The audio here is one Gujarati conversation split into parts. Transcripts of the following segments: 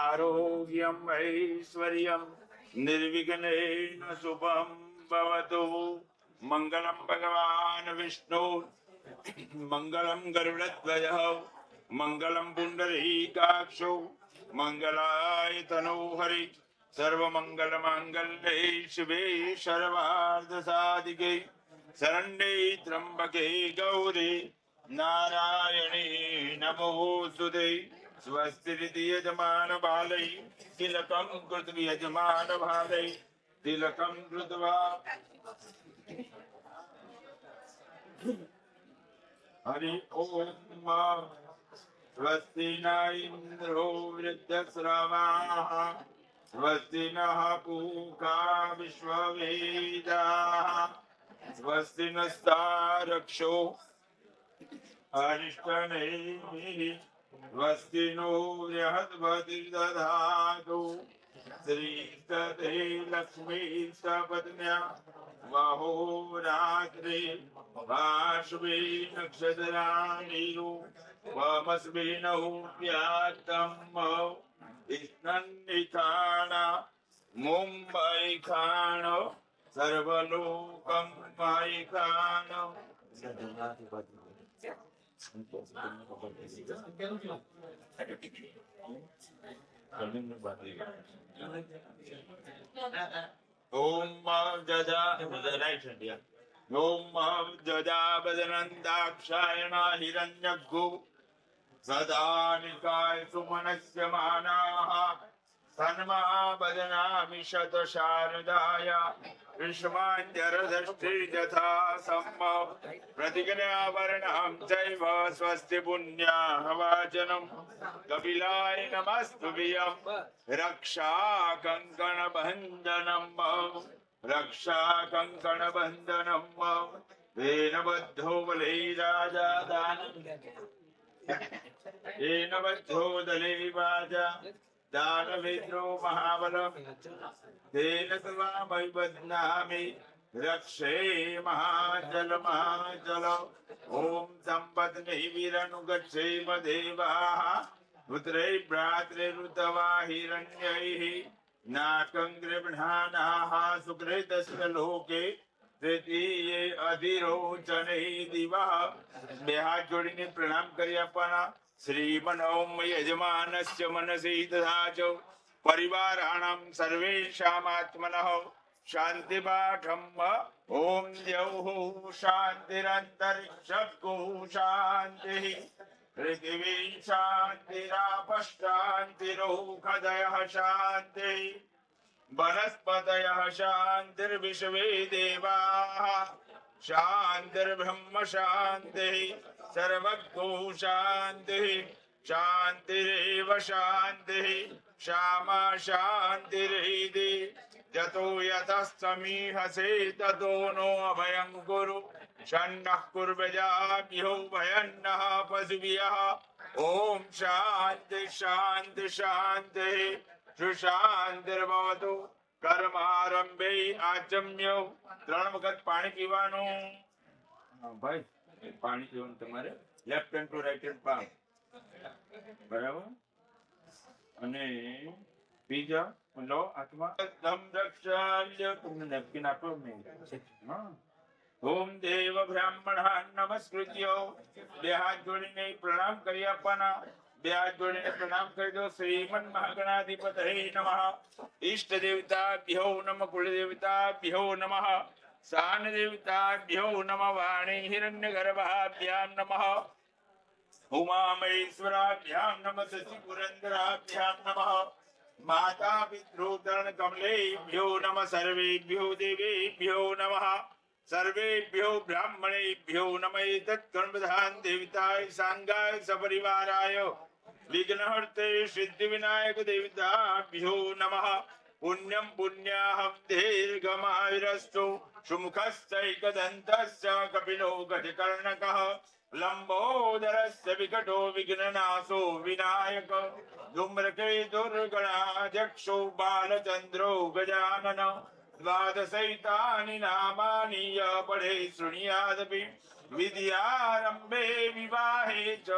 आरोग्यम ऐश्वर्यम निर्विघ्नेन शुभम भवतु। मंगलम भगवान विष्णु मंगलम गरुड़ध्वजः मंगलम पुंडरीकाक्षो मंगलाय तनोहरि सर्वमंगल मांगल्ये शिवे सर्वार्थ साधिके शरण्ये त्र्यंबके गौरी नारायणी नमोस्तुते। स्वस्ति यजमान बालै तिलकं कृत्वा यजमान बालै तिलकं कृत्वा हरि ओम। स्वस्ति न इंद्रो वृद्धश्रवाः स्वस्ति नः पूषा विश्ववेदाः स्वस्ति नस्तारक्षो अरिष्टनेमिः स्वस्ति नो बृहस्पतिर्दधातु श्रीस्तते लक्ष्मी सपत्न्या महोरात्रे भाष्वे नक्षत्राणियो वमस्मे नहुव्यात्तम् इष्णन्निखाण मुम्बै खाण सर्वलोकं मै खाण। ओम जजा ओम जजा बदनंदाक्षायण हिरण्यगु सदा निकाय सुमनस्य मानाः सन्मा बदनामि शतशारदाय विश्वाञ्जरदष्टि यथा सम्भव प्रतिज्ञावरणं चैव स्वस्ति पुण्याः वाचनं कपिलाय नमस्तुभ्यं रक्षा कंकणबन्धनं रक्षा कंकणबन्धनं तेन बद्धो बले राजा येन बद्धो दले वाजा दानवेन्द्रो महाबलम् तेन त्वामहि बध्नामि रक्षे महाजल महाजल। ओम संपत्नि वीरनुगच्छेम देवाः पुत्रैः भ्रातृरुतवा हिरण्यैः नाकं गृह्णानाः सुकृतस्य लोके तृतीये अधिरोचने दिवः। બે હાથ જોડીને પ્રણામ કરી આપવાના। श्रीमनोम यजमानस्य मनसि दधाचो परिवाराणां सर्वेषामात्मनः शान्तिपाठम् ओम द्यौः शान्तिरन्तरिक्षको शान्तिः पृथिवी शान्तिरापश्शान्तिरोषधयः शान्तिः वनस्पतयः शान्तिर्विश्वे देवाः शान्तिर्ब्रह्म शान्तिः सर्वज्ञो शान्तिः शान्तिरेव शान्तिः श्यामा शान्तिरिति यतो यतः समीहसे ततो नो अभयं कुरु शन्नः कुर्वजाभ्यो भयन्नः पशुभ्यः। ओम शान्ति शान्ति शान्तिः सुशान्तिर्भवतु। कर्मारंभे आचम्यो 3 વખત પાણી પીવાનું। ભાઈ પાણી પીવાનું તમારે left hand to right hand palm બરાબર। અને બીજા લો હાથમાં દમ રક્ષાલ્ય તમને નેપકિન આપો મેં હા। ઓમ દેવ બ્રાહ્મણા નમસ્કૃત્યો બે હાથ જોડીને પ્રણામ કરી આપવાના। બે હાથ જોડીને પ્રણામ કરી દો। શ્રીમન મહાગણાધિપતયે નમઃ। इष्ट देवताभ्यो नमः कुलदेवताभ्यो नमः सान देवताभ्यो नमः वाणी हिरण्यगर्भाभ्यां नमः उमा महेश्वराभ्यां नमः शशि पुरंदराभ्यां नमः माता पितृतरण कमलेभ्यो नमः सर्वेभ्यो देवेभ्यो नमः सर्वेभ्यो ब्राह्मणेभ्यो नमः तत्कर्मधान देवताय सांगाय सपरिवाराय विघ्नहर्ते सिद्धिविनायक देवताभ्यो नमः पुण्यं पुण्याहं दीर्घमायुरस्तु सुमुखश्चैकदन्तश्च कपिलो गजकर्णकः लम्बोदरस्य विकटो विघ्ननाशो विनायक धूम्रकेतुर्गणाध्यक्षो बालचन्द्रो गजानन द्वादशैतानि नामानि य पठे शृणुयादपि विद्यारम्भे विवाहे च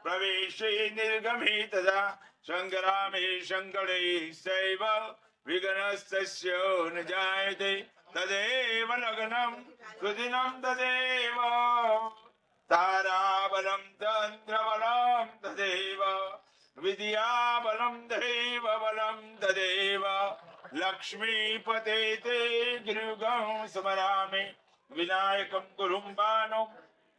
प्रवेशे निर्गमे तदा संग्रामे संकटे सैव विघ्नस्तस्य न जायते तदेव लग्नं सुदिनं तदेव ताराबलं चन्द्रबलं तदेव विद्याबलं दैवबलं तदेव लक्ष्मीपते ते गृहं स्मरामि विनायकं गुरुं बाणं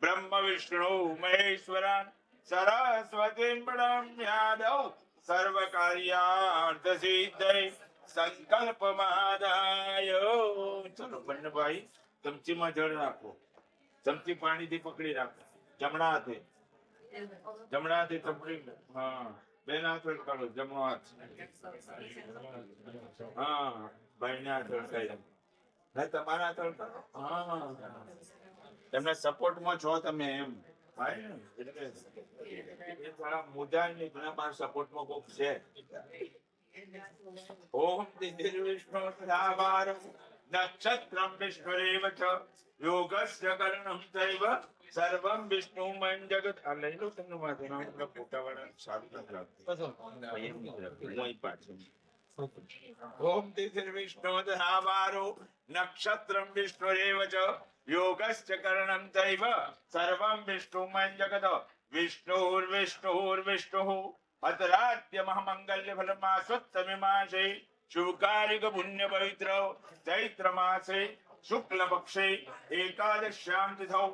ब्रह्म विष्णु महेश्वरान् सरस्वतीं प्रणम्यादौ सर्वकार्यार्थ सिद्धये संकल्प महादाय। चलो બંને ભાઈ ચમચીમાં જળ રાખો, ચમચી પાણીથી પકડી રાખો, જમણા હાથે ચપડી, હા બેન હાથ કરો, જમણો હાથ, હા ભાઈને હાથ અડકાઈ ના તમારા હાથ અડકાવો, હા તમને સપોર્ટમાં છો તમે એમ ભાઈ ને, એટલે એ થોડા મુદ્દા ને ઘણા મારા સપોર્ટમાં કોક છે। ઓમ વિષ્ણુ નક્ષત્રમ વિષ્ણુરેવ ચ યોગસ્ય કર્ણમ ચૈવ સર્વમ વિષ્ણુમય જગત। આ લઈ લો તમને માથે નામ ફોટાવાળા સારું નથી લાગતું। ઓમ વિષ્ણુ નક્ષત્રમ વિષ્ણુરેવ ચ યોગસ્ય કર્ણમ ચૈવ સર્વમ વિષ્ણુમય જગત। વિષ્ણુર્વિષ્ણુર્વિષ્ણુ અતરાદ્ય મહામંગલ્ય ફલમાસોત્તમે માસે શુભકારિક પુણ્ય પવિત્ર ચૈત્ર માસે શુક્લ પક્ષે એકાદશ્યામ તિથૌ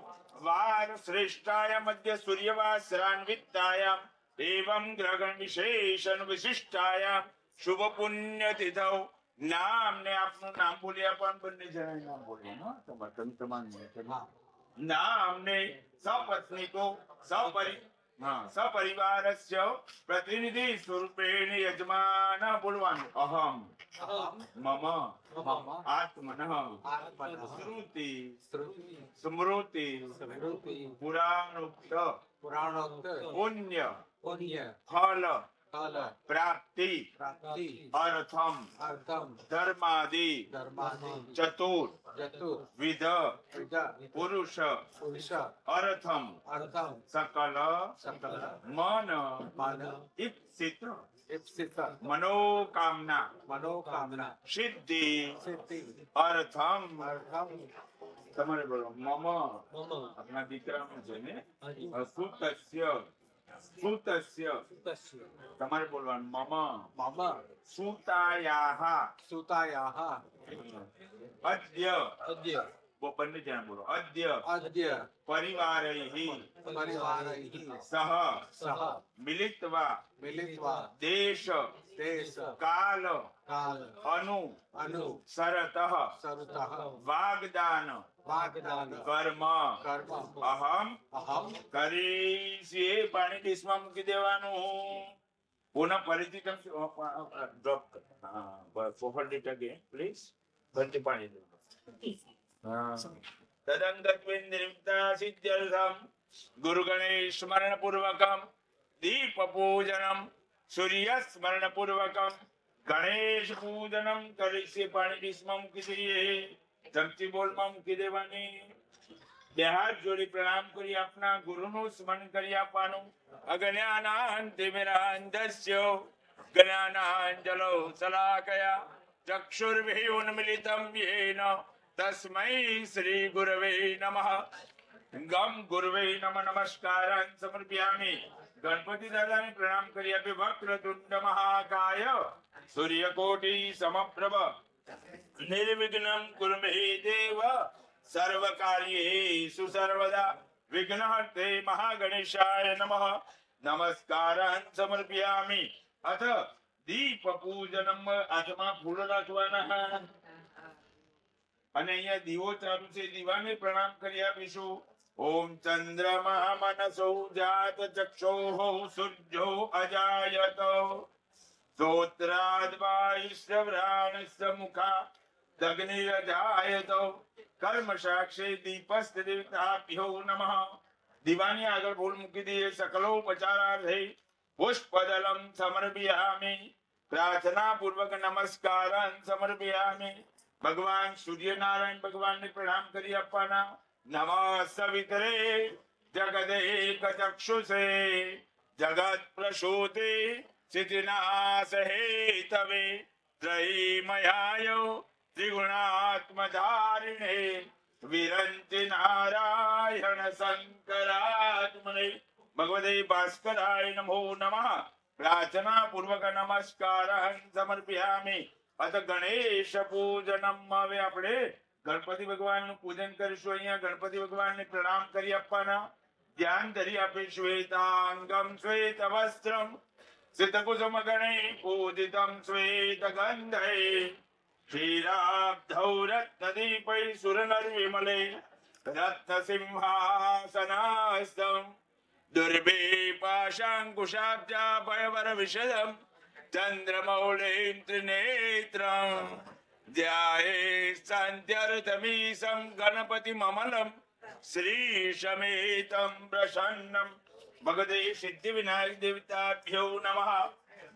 વાર શ્રેષ્ઠાય મધ્ય સૂર્યવાસરાન્વિતાયામ એવં ગ્રહણ વિશેષણ વિશિષ્ટાયામ શુભ પુણ્ય તિથૌ। નામ ને આપનું નામ બોલ્યા પણ બંને જણા નામ બોલ્યા નામ ને સપત્નીકો સપરિવારસ્ય પ્રતિનિધિ સ્વરૂપેણ યજમાન બોલવાનું અહમ મમ આત્મનઃ શ્રુતિ સ્મૃતિ પુરાણોક્ત પુણ્ય ફલ પ્રાપ્તિ અર્થમ ધર્માદિ ચતુર વિધ પુરુષ અર્થમ સકલ મન ઈપ્સિત મનોકામના સિદ્ધિ અર્થમ। તમારે બોલો મમ આપણા દીકરાનું છે ને સુતસ્ય તમારે બોલવાનું મમ સુતાયાહ અદ્ય બંને જણા બોલો અદ્ય પરિવારૈઃ સહ મિલિત્વા દેશ કાલ અનુ સરતઃ વાગદાન કર્મ અહમ કરીશ। એ પાણી ડીશમાં મૂકી દેવાનું। પુનઃ ફરીથી drop forward it again please. ફરીથી પાણી તદંગત્વેન્દ્રિયુક્તા સિદ્ધ્યર્થમ ગુરુ ગણેશ સ્મરણ પૂર્વકમ દીપ પૂજનમ સૂર્ય સ્મરણ પૂર્વકમ ગણેશ પૂજનમ કરીશે। પાણી ડીશમાં મૂકી દઈએ, ચમચી બોલમાં મૂકી દેવાની। બે હાથ જોડી પ્રણામ કરી આપના ગુરુનું સ્મરણ કરી આપવાનું। અજ્ઞાનાન્તિમિરાન્ધસ્ય જ્ઞાનાંજલો શલાકયા ચક્ષુર્વિઉન્મિલિતમ યેન તસ્મૈ શ્રી ગુરવે નમઃ। ગમ ગુરવે નમઃ નમસ્કારાન સમર્પયામિ। ગણપતિ દાદાને પ્રણામ કરી આપે। વક્રતુંડ મહાકાય સૂર્યકોટિ સમપ્રભ નિર્વિઘ્નમ કુરુ મે દેવ સર્વકાર્યેષુ સર્વદા। વિઘ્નહર્તે મહાગણેશાય નમઃ નમસ્કારાન સમર્પયામિ। અથ દીપ પૂજનમ। હાથમાં ફૂલ રાખવાના અને અહીંયા દીવો ચાલુ છે, દીવાને પ્રણામ કરી આપીશું। ઓમ ચંદ્રમા મનસો જાત ચક્ષોઃ સૂર્યો અજાયત શ્રોત્રાદ્વાયુશ્રવરાણસ્ય મુખા દગ્નિરજાયત કર્મ સાક્ષે દીપસ્તદેવતાભ્યો નમઃ। દીવાની આગળ ફૂલ મૂકી દઈએ। સકલોપચારાર્થે પુષ્પદલમ સમર્પયામિ। પ્રાર્થના પૂર્વક નમસ્કારાન સમર્પયામિ। ભગવાન સૂર્યનારાયણ ભગવાનને પ્રણામ કરી આપવાના। નમઃ સવિતરે જગદેક ચક્ષુષે જગત પ્રસૂતિ સિદ્ધિનાશ હેતવે ત્રયીમયાયો ત્રિગુણાત્મધારિણે વિરંતિ નારાયણ શંકરાત્મને ભગવતે ભાસ્કરાય નમો નમઃ પ્રાર્થના પૂર્વક નમસ્કારં સમર્પયામિ અત ગણેશ પૂજનમ હવે આપણે ગણપતિ ભગવાનનું પૂજન કરીશું અહીંયા ગણપતિ ભગવાનને પ્રણામ કરી આપવાના ધ્યાન ધરી આપે શ્વેતાંગમ શ્વેત વસ્ત્રમ સિતકુસુમ ગણે પૂજિતમ શ્વેત ગંધે ક્ષીરાબ્ધૌ રત્નદીપૈ સુરનર વિમલે રત્ન સિંહાસનાસ્તમ દુર્ભે પાશાંકુશાબ્જા ભયવર વિશદમ ચંદ્રમૌળીં ત્રિનેત્રમ ધ્યાયે સાંધ્યર્થમીશં ગણપતિમમલમ શ્રીશમેતમ પ્રસન્નમ ભગવતે સિદ્ધિ વિનાયક દેવતાભ્યો નમઃ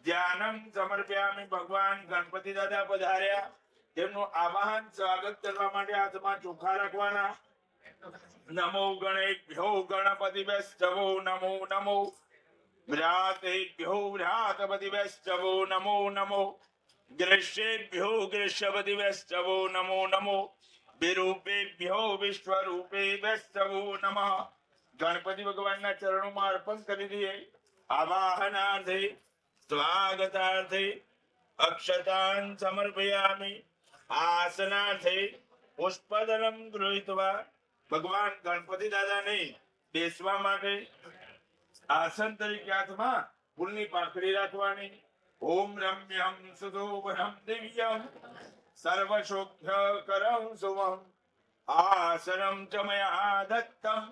ધ્યાનમ સમર્પ્યામિ ભગવાન ગણપતિ દાદા પધાર્યા તેમનું આવાહન સ્વાગત કરવા માટે હાથમાં ચોખા રાખવાના નમો ગણેભ્યો ગણપતિભ્યશ્ચવો નમો નમો વ્રાતેભ્યો વ્રાતપતિભ્યશ્ચવો નમો નમો ગ્રશ્યેભ્યો ગ્રશ્યપતિભ્યશ્ચવો નમો નમો વિરૂપેભ્યો વિશ્વરૂપેભ્યશ્ચવો નમઃ ગણપતિ ભગવાનના ચરણોમાં અર્પણ કરી દઈએ આવાહનાર્થે સ્વાગતાર્થે અક્ષતાન સમર્પયામિ આસનાર્થે પુષ્પદલમ ગૃહીત્વા ભગવાન ગણપતિ દાદાને બેસવા માટે આસન તરીકે હાથમાં ફૂલની પાંખડી રાખવાની ઓમ રમ્યમ સુદોભરમ દિવ્યમ સર્વશોભ્ય કરમ શુભમ આસનમ ચ મયા દત્તમ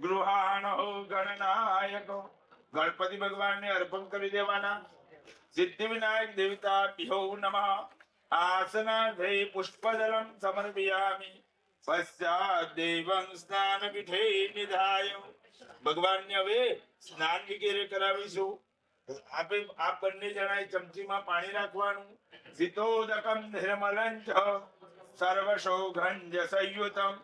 ગૃહાણો ગણનાયકો ગણપતિ ભગવાનને અર્પણ કરી દેવાના સિદ્ધિ વિનાયક દેવતાભ્યો નમઃ આસનાર્થે પુષ્પદલમ સમર્પયામિ પશ્ચાત દેવં સ્નાનપીઠે નિધાય ભગવાનને હવે સ્નાન વગેરે કરાવીશું આપ બંને જણાએ ચમચીમાં પાણી રાખવાનું શીતોદકમ નિર્મલં ચ સર્વશોઘંજ સંયુતમ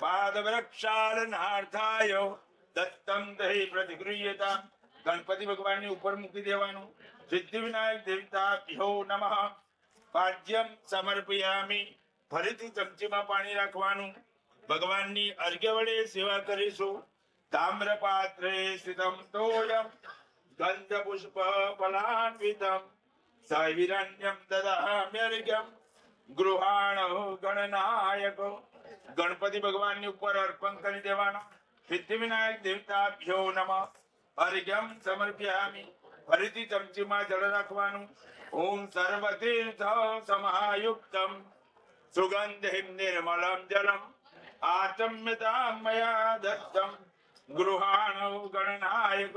પાદવૃક્ષાલનાર્થાય દત્તમ દહી પ્રતિગૃહ્યતા ગણપતિ ભગવાનની ઉપર મૂકી દેવાનું સિદ્ધિ વિનાયક દેવતાભ્યો નમઃ પાદ્યમ સમર્પયામિ ફરીથી ચમચીમાં પાણી રાખવાનું ભગવાનની અર્ઘ્ય વડે સેવા કરીશું તામ્ર પાત્રે સ્થિતમ તોયમ ગંધ પુષ્પ ફલાન્વિતમ સહિરણ્યમ દદામ્યર્ઘ્યમ ગૃહાણો ગણનાયક ગણપતિ ભગવાનની ઉપર અર્પણ કરી દેવાનો સિદ્ધિ વિનાયક દેવતાભ્યો નમઃ અર્ઘ્યમ સમર્પયામિ ફરીથી ચમચીમાં જળ રાખવાનું ઓમ સર્વતીર્થ સમાયુક્તમ સુગંધિમ નિર્મલમ જલમ આચમ્યતામ મયા દત્તમ ગૃહાણો ગણનાયક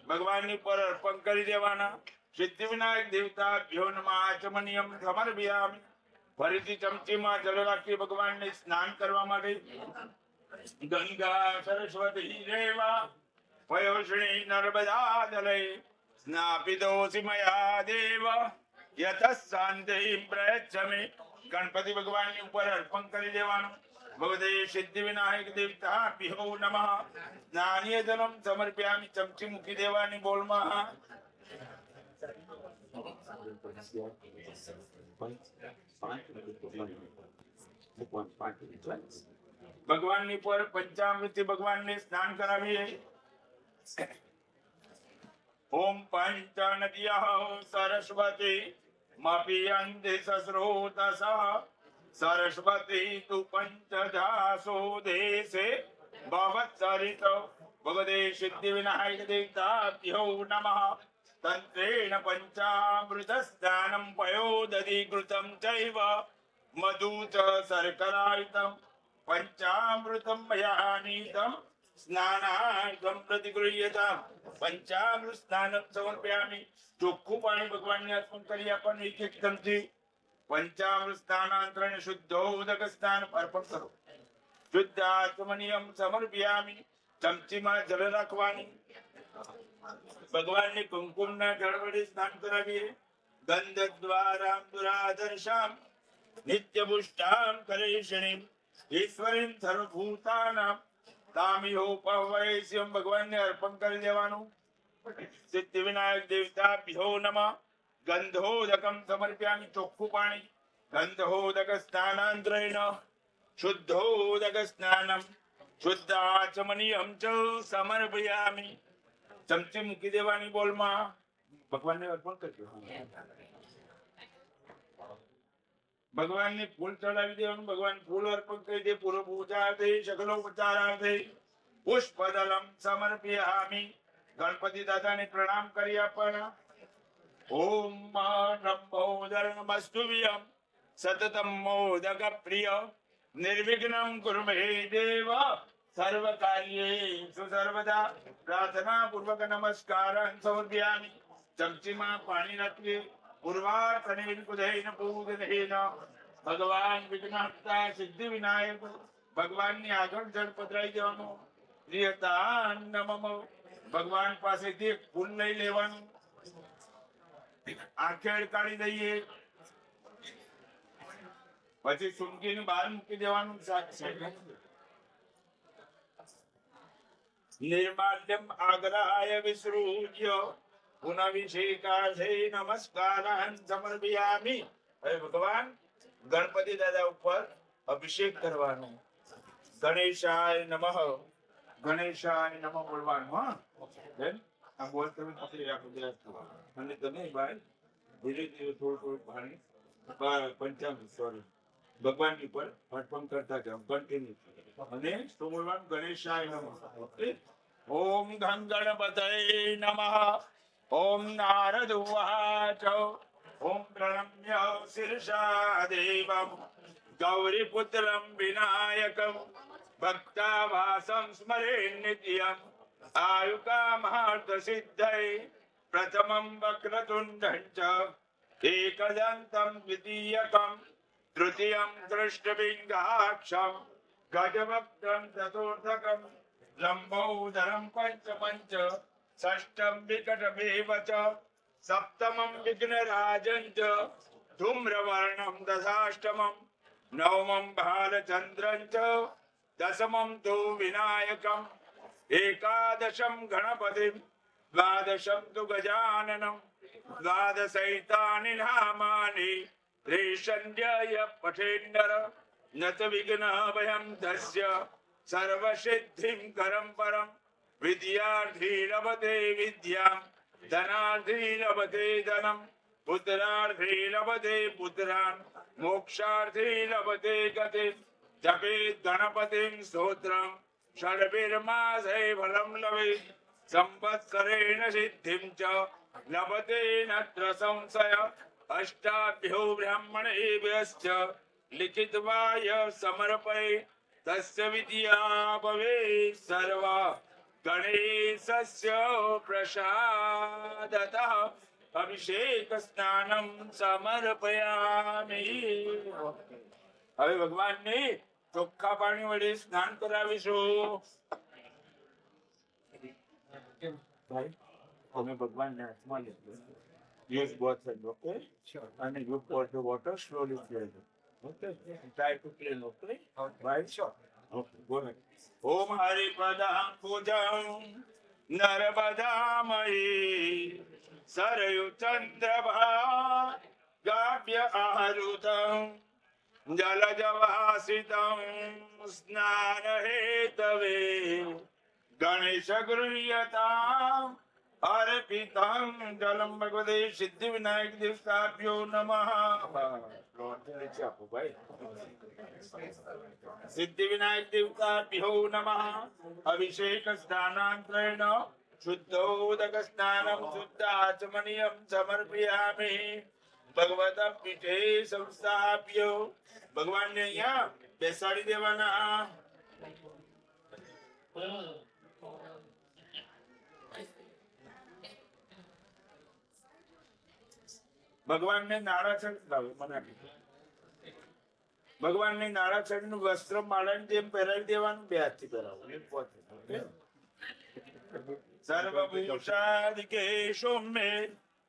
ભગવાનની પર અર્પણ કરી દેવાના સિદ્ધિ વિનાયક દેવતાભ્યો નમઃ આચમનિયમ સમર્પયામિ ફરીથી ચમચીમાં જળ રાખી ભગવાનને સ્નાન કરવા માટે ગંગા સરસ્વતી રેવા પયોષણી નર્મદા જલે સ્નાપિતોસી મયા દેવ યતઃ શાંતિં પ્રયચ્છમે ગણપતિ ભગવાનની ઉપર અર્પણ કરી દેવાનું ભગવતે સિદ્ધિ વિનાયક દેવતાભ્યો નમઃ સ્નાનીય જલમ સમર્પ્યામિ ચમચી મૂકી દેવાની બોલમાં ભગવાનની પર પંચામૃતિ ભગવાનને સ્નાન કરાવીએ ઓમ પંચ નદ્યઃ સરસ્વતી મપિયન્તિ સસ્રોતસઃ સરસ્વતી તુ પંચધાસો દેશે ભવત્સરિત ભગવતે સિદ્ધિ વિનાયક દેવતાભ્યો નમઃ તંત્રેણ પંચામૃત સ્નાનમ પયોદધિકૃતમ ચૈવ મધુ ચ શર્કરાયુતમ પંચામૃતમ મયા નીતમ સ્નાનાર્થમ પ્રતિગૃહ્યતામ પંચામૃત સ્નાનમ સમર્પયામિ ચોખ્ખું પાણી ભગવાનને અર્પણ કરી આપવાનું એક ચમચી પંચામૃત સ્નાનાંતરણ શુદ્ધોદક સ્નાન અર્પણ કરો શુદ્ધાત્મનિયમ સમર્પયામિ ચમચીમાં જળ રાખવાનું ભગવાનને કુમકુમના જળ વડે સ્નાન કરાવીએ ગંધ દ્વારા દુરાદર્શામ નિત્ય પુષ્ટામ કરેશિણીમ ઈશ્વરીમ સર્વભૂતાનામ તામિહોપવૈશ્યમ ભગવાનને અર્પણ કરી દેવાનું સિદ્ધિવિનાયક દેવતાભ્યો નમઃ. ગંધોદકમ સમર્પયામિ. ચોખ્ખું પાણી. ગંધોદક સ્નાનાંતરેણ શુદ્ધોદક સ્નાનમ શુદ્ધાચમનીયમ ચ સમર્પયામિ. ચમચી મૂકી દેવાની બોલમાં. ભગવાનને અર્પણ કરજો. ભગવાનને ફૂલ ચડાવી દેવાનું. ભગવાન ફૂલ અર્પણ કરી દે. પૂર્વ પૂજાર્થે સકલોપચારાર્થે પુષ્પદલમ સમર્પયામિ. ગણપતિ દાદાને પ્રણામ કરી આપવાના. ઓમ નમોદરમસ્તુભ્યં સતતમ મોદક પ્રિય નિર્વિઘ્નમ કુરુ મે દેવ સર્વ કાર્યેષુ સર્વદા. પ્રાર્થના પૂર્વક નમસ્કારં સમર્પયામિ. ચમચીમાં પાણી નાખીએ. પૂર્વાર્થનેન કુદેન પૂજનેન ભગવાન વિઘ્નહર્તા સિદ્ધિ વિનાયક. ભગવાનની આગળ જળ પધરાઈ દેવાનું. પ્રિયતાન નમઃ. ભગવાન પાસેથી એક ફૂલ લઈ લેવાનું. આંખેડ કાઢી દઈએ. પછી સુમકીને બહાર મૂકી દેવાનું. નિર્માલ્યમ આગ્રહાય વિસૃજ્ય પુનઃવિષેકાર્થે નમસ્કારાન સમર્પયામિ. હવે ભગવાન ગણપતિ દાદા ઉપર અભિષેક કરવાનો. ગણેશાય નમઃ. ગણેશાય નમઃ બોલવાનું. હા બેન આ બોલ તમે પકડી રાખો. અને તમે ભાઈ ધીરે ધીરે થોડું થોડું પાણી પંચામૃત સોરી ભગવાનની પર અર્પણ કરતા જાઓ. કન્ટિન્યુ. અને શું બોલવાનું? ગણેશાય નમઃ. ઓમ ગં ગણપતય નમઃ. ઓમ નારદ ઉવાચ. ઓમ પ્રણમ્ય શીર્ષા દેવમ ગૌરીપુત્રમ વિનાયકમ ભક્તાવાસં સ્મરે નિત્યમ આયુકામાર્થ સિદ્ધૈ પ્રથમં વક્રતુંડં ચ એકદંતમ દ્વિતીયકમ તૃતીયં દૃષ્ટપિંગાક્ષમ ગજવક્त्रं ચતુર્થકમ લંબોદરં પંચમં ચ ષષ્ઠં વિકટમેવ ચ સપ્તમં વિઘ્નરાજં ચ ધૂમ્રવર્ણં દશાષ્ટમં નવમં ભાલચંદ્રં ચ દશમં તુ વિનાયકમ એકાદશમ ગણપતિમ દ્વાદશમ તુ ગજાનનમ દ્વાદશૈતાનિ નામાનિ ત્રિસંધ્યય પઠેન્નર નત વિઘ્ન ભયં તસ્ય સર્વસિદ્ધિં કરમ પરમ. વિદ્યાર્થી લભતે વિદ્યામ ધનાર્થી લભતે ધનમ પુત્રાર્થી લભતે પુત્રાન મોક્ષાર્થી લભતે ગતિમ. જપેત ગણપતિં સ્તોત્રમ ષડ્ભિર્માસૈ ફલમ લભેત સંવત્સરેણ સિદ્ધિં ચ લભતે નત્ર સંશય. અષ્ટાભ્યો બ્રાહ્મણેભ્યશ્ચ લિખિત્વાય સમર્પય તસ્ય વિદ્યા ભવેत् સર્વા ગણેશસ્ય પ્રસાદતઃ અભિષેક સ્નાનમ સમર્પયામિ. હવે ભગવાનને ચોખ્ખા પાણી વડે સ્નાન કરાવીશું. ભાઈ તમે ભગવાનને હાથમાં લેજો. Use both hands, okay? Sure. And you pour the water slowly clear it. Okay? Try to clean, okay? Right? Sure. Okay, go ahead. Om Hari Padam Pujam Narabadamayi Sarayu Chandrabha Gabhya Aharutam Jalajavasitam Snana Hetave Ganesha Guryatam अर्पितं जलम भगवते सिद्धि विनायक देवताभ्यो नमः. सिद्धि विनायक देवताभ्यो नमः. अभिषेक स्नानांतरेण शुद्धोदक स्नानं शुद्धाचमनीयं समर्पयामि. भगवत पीठे संस्थाप्यो. भगवान ने यहाँ बेसाड़ी देवाना. ભગવાનને નાળાચંદ ભગવાનને નાળાચંદ નું વસ્ત્ર માળાની જેમ પહેરાવી દેવાનું. બે હાથથી પહેરાવું. સર્વભૂષાદિકે સૌમ્ય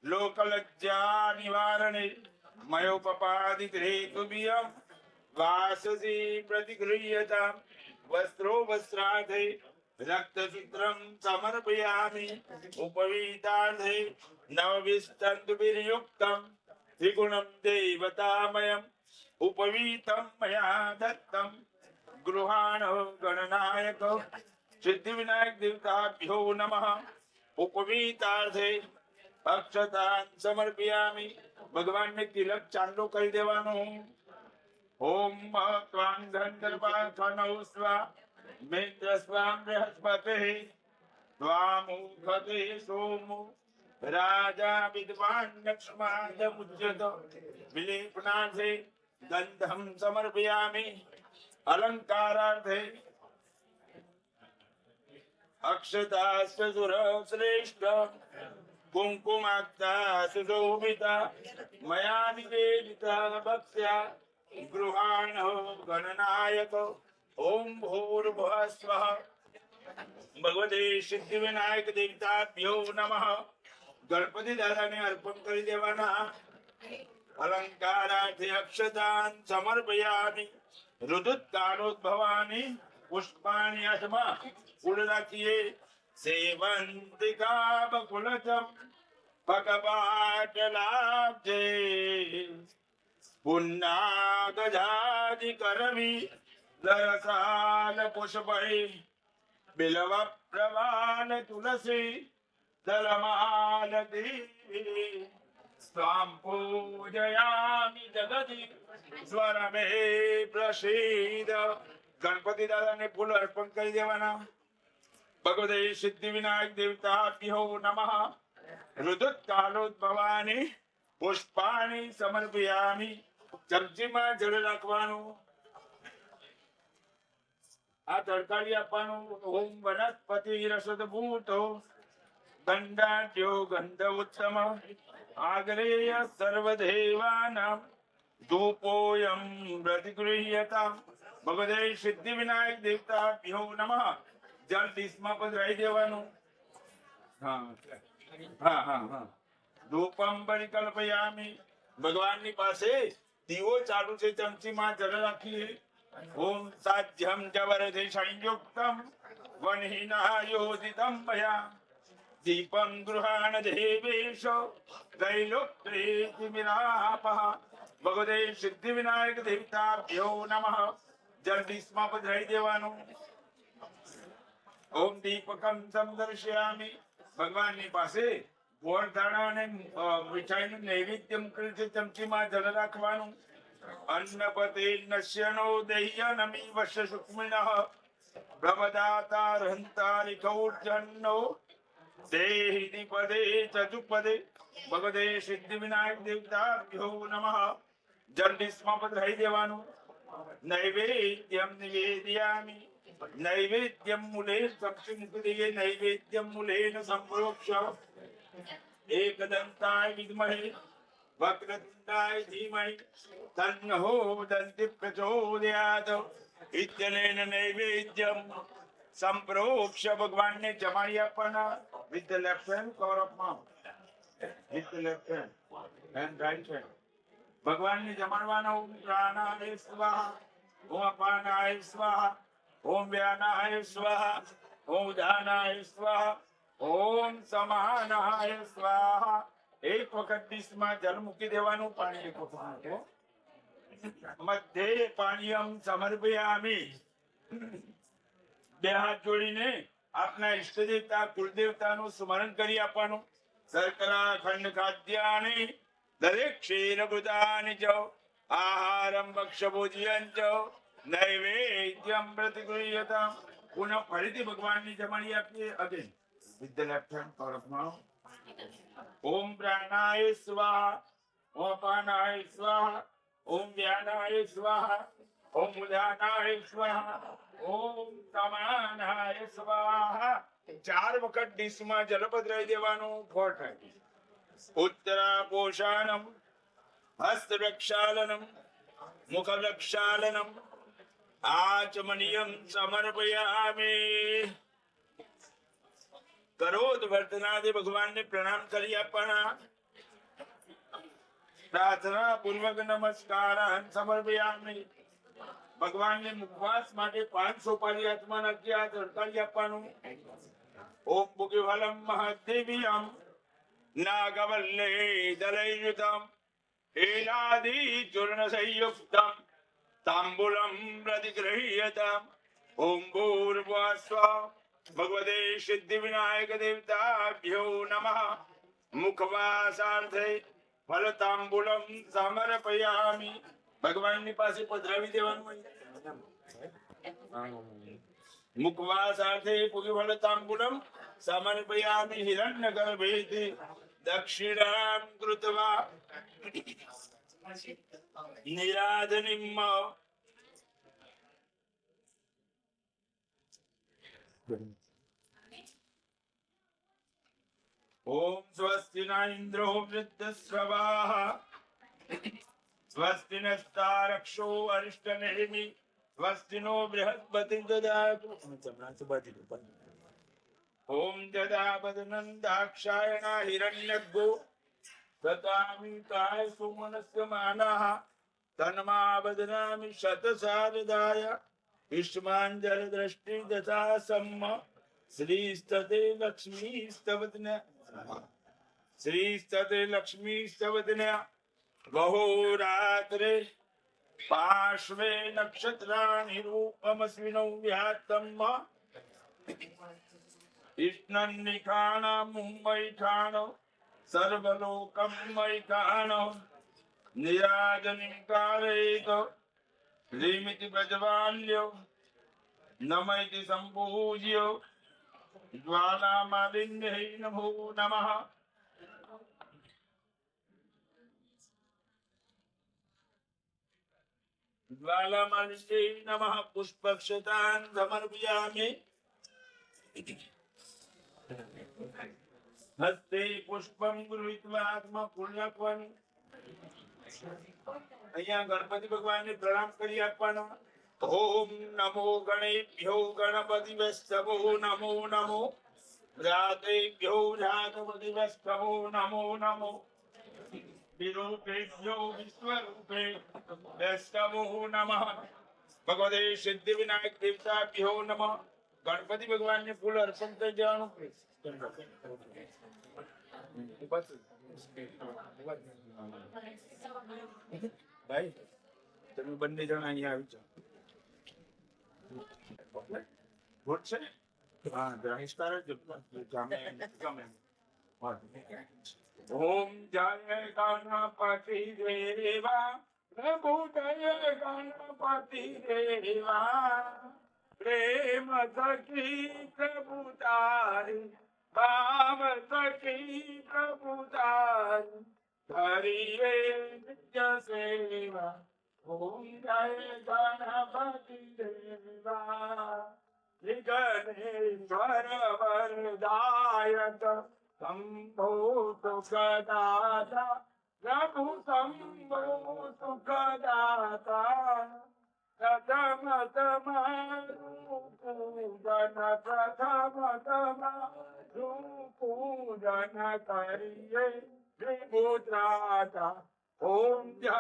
લોકલજ્જા નિવારણે મયોપપાદિત હેતુભ્યં વાસસી પ્રતિગૃહ્યતામ વસ્ત્રો વસ્ત્રાર્થે रक्तसूत्रं समर्पयामि उपवीतार्थे नवविस्तन्तुभिर्युक्तं त्रिगुणं देवतामयम् उपवीतं मया दत्तं गृहाणो गणनायक सिद्धिविनायक देवताभ्यो नमः उपवीतार्थे अक्षतान् समर्पयामि भगवान ने तिलक चांदो કરી દેવાનો ओम त्वां गंधर्वाथनौ स्वा मित्रस्वां बृहस्पतिः त्वामुखते सोमो राजा विद्वान् लक्ष्मादमुच्यत विलेपनाथे गंधं समर्पयामि अलंकारार्थे अक्षतास्त्र श्रेष्ठ कुंकुमाक्ता सुशोभिता मया निवेदिता भक्त्या गृहाणो गणनायक ओम भूर्भुवः स्वः भगवते सिद्धिविनायक देवताभ्यो नमः गणपति दादा ने अर्पण કરી દેવાના अलंकारार्थे अक्षतान् समर्पयामि ऋतुकालोद्भवानि पुष्पाणि अथवा फूल रखिए सेवंतिका बकुलचम पकपाटलाब्जे पुन्नागजादि करवि लरसाल पुष्पै बिलव प्रवाल तुलसी दलमाल देवी स्वाम पूजयामि जगति स्वर में प्रसीद गणपति दादा ने फूल अर्पण કરી દેવાના भगवते सिद्धिविनायक देवताभ्यो नमः ऋतुकालोद्भवानि पुष्पाणि समर्पयामि ચમચીમાં જળ રાખવાનું આ તડકારી આપવાનું ઓમ વનસ્પતિ રસદભૂતો ગંધાઢ્યો ગંધ ઉત્તમ આગ્રેય સર્વદેવાનાં ધૂપોયમ પ્રતિગૃહ્યતામ ભગવતે સિદ્ધિવિનાયક દેવતાભ્યો નમઃ જળ ડીશમાં પધરાવી દેવાનું ધૂપમ પરિકલ્પયામિ ભગવાનની પાસે દીવો ચાલુ છે ચમચીમાં જળ રાખીએ ઓમ સાધ્યમ જવરદે સંયુક્તમ વનહિના યોજિતમ મયા દીપમ ગૃહાણ દેવેશ ગૈલોક્તેતિમિરાપઃ ભગવતે સિદ્ધિવિનાયક દેવતાભ્યો નમઃ જળ ડીશમાં પધરાવી દેવાનું ओम दीपकम समदर्शयामि भगवान ની પાસે ગોળ દાણા અને મીઠાઈનું નૈવેદ્ય મૂકેલ છે ચમચીમાં જળ રાખવાનું अन्नपते नश्यनो दह्यनमी वश्य सुक्मिनः प्रवदाता रहंतारिकौर्जन्नो देहि द्विपदे चतुपदे भगवते सिद्धिविनायक देवताभ्यो नमः जल ડીશમાં પધરાવી દેવાનું नैवेद्यं निवेदयामि नैवेद्यं मूले सक्षिमुखदिये नैवेद्यं मूलेन संप्रोक्ष एकदन्ताय विद्महे वक्रतुण्डाय धीमहि तन्नो दन्ति प्रचोदयात् इत्यनेन नैवेद्यं संप्रोक्ष भगवान ने जमाड़ी अपना with the left hand cover of mouth with the left hand and right hand भगवान ने जमाड़वाना ओम प्राणाय स्वाहा ओम अपानाय स्वाहा ओम व्यानाय स्वाहा ओम उदानाय स्वाहा ओम समानाय स्वाहा एक वखत ડીશમાં જળ મૂકી દેવાનું પાણી એક વખત મૂકો મધ્યે પાણીયમ સમર્પયામિ બે હાથ જોડીને આપના ઈષ્ટ દેવતા કુળદેવતાનું સ્મરણ કરી આપવાનું શર્કરા ખંડ ખાદ્યાની દરેક ક્ષીરભૂતાની ચ આહારમ ભક્ષભોજ્યં ચ નૈવેદ્યમ પ્રતિગૃહ્યતામ પુનઃ ફરીથી ભગવાનની જમાડી આપીએ again with the left hand તરફમાં ओम प्राणाय स्वाहा ओम अपानाय स्वाहा ओम व्यानाय स्वाहा ओम उदानाय स्वाहा ओम समानाय स्वाहा चार वखत ડીશમાં જળ પધરાવી દેવાનું 4 times उत्तरापोषाणं हस्तप्रक्षालनं मुखप्रक्षालनं आचमनीयं समर्पयामि करोद वर्तनादि भगवान ने प्रणाम करी अपना प्रार्थना पूर्वक नमस्कार समर्पयामि ભગવાનને મુખવાસ માટે 5 સોપારી હાથમાં નાખી આ તડકાલી આપવાનું. ઓમ ભુગિવલમ મહાદેવીયમ નાગવલ્લે દલૈયુતમ હેલાદી ચૂર્ણ સંયુક્તમ તાંબૂલમ પ્રતિગૃહ્યતામ. ઓમ ભૂર્ભુવસ્વ ભગવતે સિદ્ધિ વિનાયક દેવતાભ્યો નમઃ. મુખવાસાર્થે ફલ તાંબૂલમ સમર્પયામિ. ભગવાનની પાસે પધરાવી દેવાનું. મુખવાસાર્થે પુગીફલ તાંબૂલમ સમર્પયામિ. હિરણ્ય ગર્ભેતિ દક્ષિણામ કૃત્વા નિરાધનિમ. ઓમ સ્વસ્તિ ન ઇન્દ્રો વૃદ્ધસ્રવાઃ સ્વસ્તિ નસ્તારક્ષો અરિષ્ટનેમિ સ્વસ્તિ નો બૃહસ્પતિ દદાતુ. ઓમ દદાપદનંદાક્ષાયણ હિરણ્યગો તથામિતાય સુમનસ્ય માનઃ તન્મા બદનામિ શતસારદાય વિષ્માંજલ દ્રષ્ટિ દશા સમ્મ. શ્રીસ્તતે લક્ષ્મીસ્તવત્ન શ્રીસ્તતે લક્ષ્મીસ્તવત્ન ગહોરાત્રે પાર્શ્વે નક્ષત્રાણિ રૂપમસ્મિનૌ વ્યાતમ. ઇષ્ણન્નિખાણ મુંબૈખાણ સર્વલોકમૈખાણ નિરાજનિં કારયેત શ્રીમિતિ પ્રજવાલ્યો નમૈતિ સંપૂજ્ય જ્વાલામાલિન્યૈ નમો નમઃ. જ્વાલામાલિન્યૈ નમઃ. પુષ્પક્ષતાન સમર્પયામિ. હસ્તે પુષ્પમ ગૃહીત્વા આત્મપૂર્ણકવન. અહીંયા ગણપતિ ભગવાનને પ્રણામ કરી આપવાનો. ઓમ નમો ગણેભ્યો ગણપતિવસ્તવો નમો નમો. રાતેભ્યો રાતપતિવસ્તવો નમો નમો. વિરૂપેભ્યો વિશ્વરૂપે વસ્તવો નમઃ. ભગવતે સિદ્ધિ વિનાયક દેવતાભ્યો નમઃ. ગણપતિ ભગવાનને ફૂલ અર્પણ કરી દેવાનું. ભાઈ તમે બંને જણા અહીંયા આવી જાઓ. ભોટ છે ને? હા ગ્રહિષ્કાર જ ગમે. ઓમ જય ગણપતિ દેવા પ્રભુ જય ગણપતિ દેવા. પ્રેમ સખી પ્રભુ તારી ભાવ સખી પ્રભુ તારી કરીએ નિત્ય સેવા. ઓમ જય ગણપતિ દેવા. વિઘ્નેશ્વર વરદાયક શંભો સુખદાતા પ્રભુ શંભો સુખદાતા. પ્રથમ તમારું પૂજન કરીએ વિભૂત્રાતા. ઓમ જય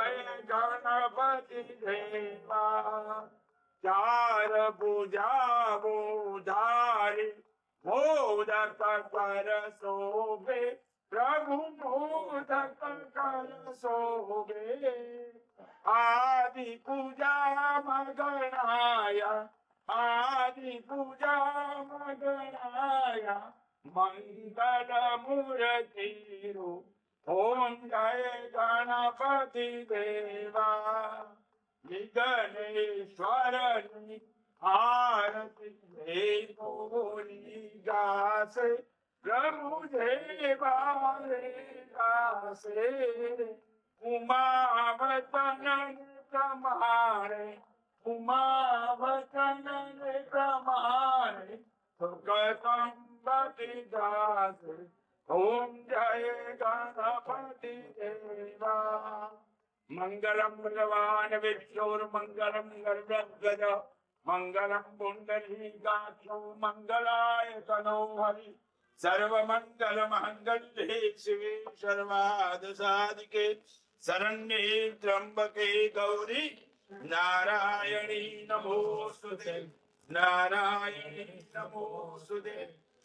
ગણપતિ દેવા. ચાર પૂજા બોધારી મોદક કર શોભે પ્રભુ મોદક કર શોભે. આદિ પૂજા મગણાય આદિ પૂજા મગણાય મંગલ મૂર્તિ રૂપ. ઓમ જય ગણપતિ દેવા. વિઘ્નેશ્વરની આરતી પૂરી ગાશે પ્રભુ દેવા ગાશે. ઉમાવતન પ્રમાણે ઉમાવતન પ્રમાણે સુખ સંપત્તિ દાસે. ઓમ જય ગણપતિ દેવા. મંગલમ ભગવાન વિષ્ણુર્મંગલમ ગર્ભગજ મંગલમ પુંડરીકાક્ષો મંગલાય તનો હરિ. સર્વમંગલ મંગલે શિવે સર્વાર્થ સાધિકે શરણ્યે ત્ર્યંબકે ગૌરી નારાયણી નમોસ્તુતે નારાયણી નમોસ્તુતે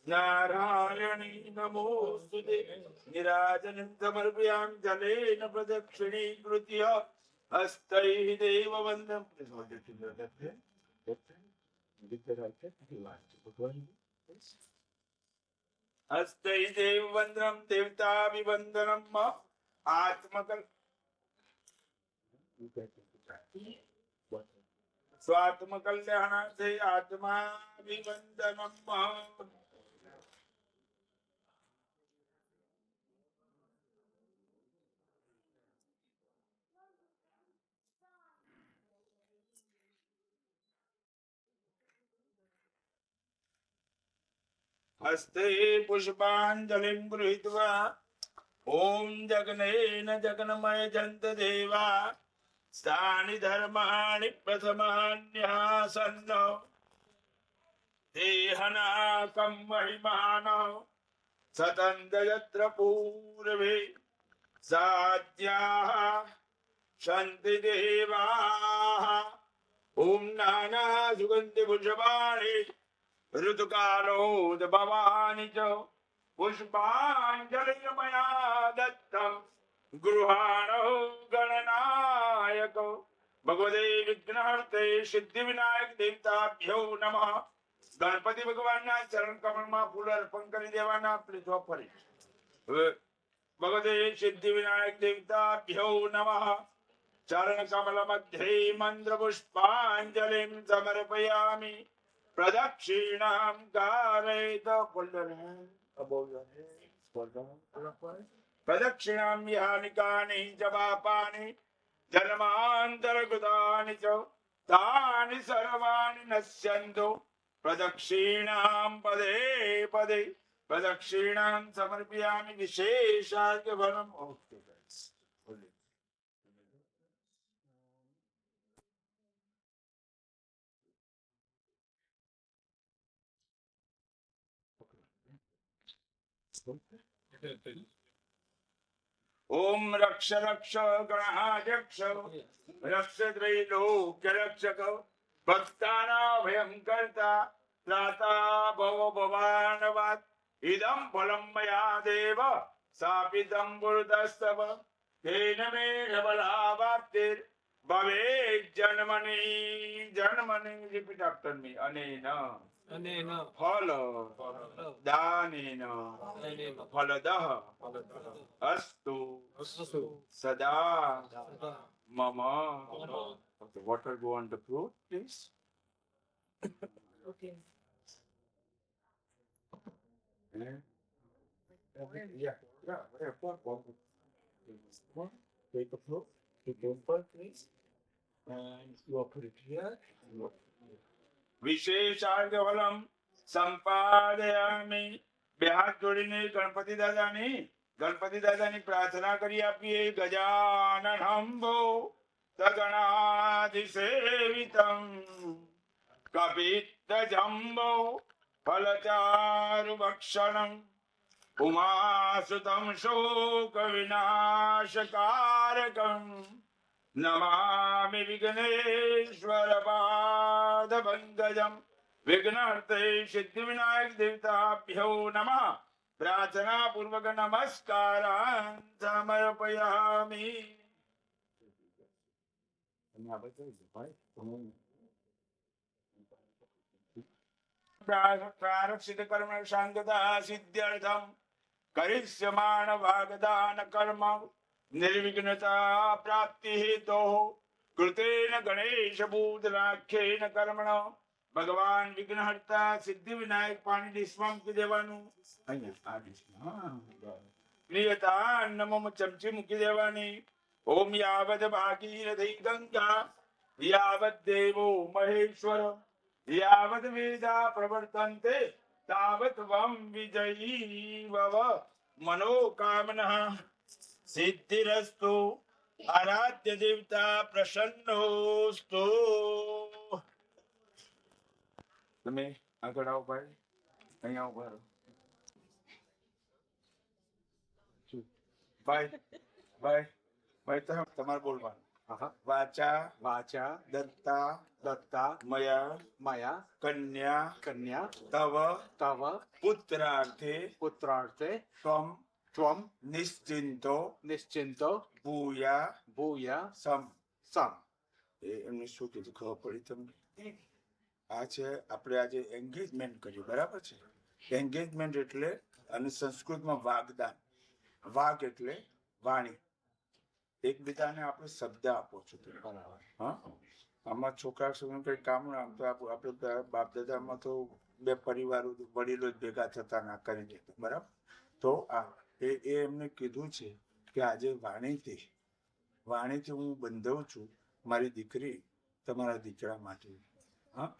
નારાયણી નમોસ્તુતે નિરાજनं સમર્પયામિ જલેન પ્રદક્ષિણીકૃત્ય હસ્તૈઃ દેવવંદનમ હસ્તૈઃ દેવવંદનમ દેવતાભિવંદનમ આત્મકલ્પ સ્વાત્મકલ્યાણાર્થે આત્માભિવંદનમ હસ્તે પુષ્પાંજલિં ગૃહીત્વા ઓમ જગનેન જગન્મય જંત દેવા સ્થાનિ ધર્માણિ પ્રથમાન્યાસન્ન દેહનાકં મહિમાન સતંત યત્ર પૂર્વે સાધ્યાઃ શાંતિ દેવાઃ ઓમ નાના સુગંધિ પુષ્પાણિ ऋतुकालोद्भवानि च पुष्पाञ्जलिर्मया दत्तं गृहाणो गणनायको भगवते विघ्नहर्ते सिद्धिविनायक देवताभ्यो नमः गणपति भगवानના ચરણ કમળમાં ફૂલ અર્પણ કરી દેવાના પ્લીઝ ફરી ભગવતે સિદ્ધિવિનાયક દેવતાભ્યો નમઃ ચરણ કમલ મધ્યે મંત્ર પુષ્પાંજલિં સમર્પયામિ પ્રદક્ષિણામ કારયત પ્રદક્ષિણામ યાનિ કાનિ ચ પાપાનિ જન્માંતરકૃતાનિ ચ તાનિ સર્વાણિ નશ્યન્તુ પ્રદક્ષિણામ પદે પદે પ્રદક્ષિણામ સમર્પયામિ વિશેષાર્ઘ્ય ફલમ ઓકે ગાઈસ ओम रक्ष रक्ष गणाध्यक्ष रक्ष त्रैलोक्य रक्षक भक्तानाभयं कर्ता त्राता भव भवानवात् इदं फलं मया देव स्थापितं पुरतस्तव तेन मे बलावाप्तिर् भवेत् जन्मनि जन्मनि रिपीट आफ्टर मी अनेन फल दानेन फलदः अस्तु सदा मम. Okay, water go on the fruit, please. Okay. Yeah. Take the fruit, take the fruit, please. And you put it here. વિશેષાર્ઘ્યફલમ સંપાદયામિ. બે હાથ જોડીને ગણપતિ દાદાની પ્રાર્થના કરી આપીએ. ગજાનનંભો સગણાધિસેવિતં કપિત્તજંબો ફલચારુભક્ષણં ઉમાસુतं શોક વિનાશકારકં नमामि विघ्नेश्वर पाद पंकजं विघ्नहर्ते सिद्धिविनायक देवताभ्यो नमः. प्रार्थना पूर्वक नमस्कारान् समर्पयामि. प्रारक्षित कर्म शांतता सिद्ध्यर्थं करिष्यमाण वाग्दान कर्म निर्विघ्नता प्राप्ति हेतो कृतेन गणेश पूजनाख्येन कर्मण भगवान विघ्नहर्ता सिद्धि विनायक पाणी ડિશમાં મૂકી દેવાનું. અહીંયા આ ડિશમાં પ્રિયતા નમમ ચમચી મૂકી દેવાની. ઓમ યાવદ ભાગીરથી ગંગા યાવદ દેવો મહેશ્વર યાવદ વેદા પ્રવર્તન્તે તાવત વમ વિજયી ભવ મનોકામનઃ સિદ્ધિરસ્તુ. આરાધ્ય દેવતા પ્રસન્નોસ્તુ. તમે આગળ આવો ભાઈ, અહીંયા ઉભા રહો. ભાઈ ભાઈ ભાઈ તમારે બોલવાનું. વાચા વાચા દત્તા દત્તા મયા મયા કન્યા કન્યા તવ તવ પુત્રાર્થે પુત્રાર્થે ત્વમ ત્વમ નિશ્ચિંતો નિશ્ચિંતો ભૂયા ભૂયા સમ. સમ. એમને શું કીધું ખબર પડી તમને? આ છે આપણે આજે એન્ગેજમેન્ટ કર્યું, બરાબર છે? એન્ગેજમેન્ટ એટલે, અને સંસ્કૃતમાં વાગદાન. વાગ એટલે વાણી. એકબીજાને આપણે શબ્દ આપો છો. બરાબર. હા, આમાં છોકરા છોકરીનું કઈ કામ ના, આમ તો આપણે બાપ દાદામાં તો બે પરિવારો વડીલો જ ભેગા થતા ના કરી દેતા, બરાબર? તો એ એમને કીધું છે કે આજે વાણીથી હું બંધાવું છું મારી દીકરી તમારા દીકરા માટે, હા,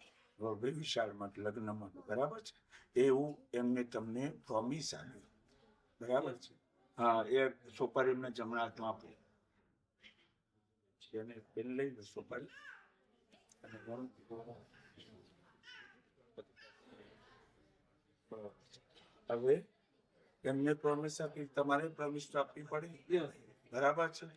વિશાળ માટે, લગ્ન માટે, બરાબર છે? એવું એમને તમને પ્રોમિસ આપ્યું, બરાબર છે? હા, એ સોપારી એમને જમણા હાથમાં આપો. એને પેન લઈ લો સોપારી. હવે એમને પ્રોમિસ આપી, તમારે પ્રોમિસ તો આપવી પડે, બરાબર છે?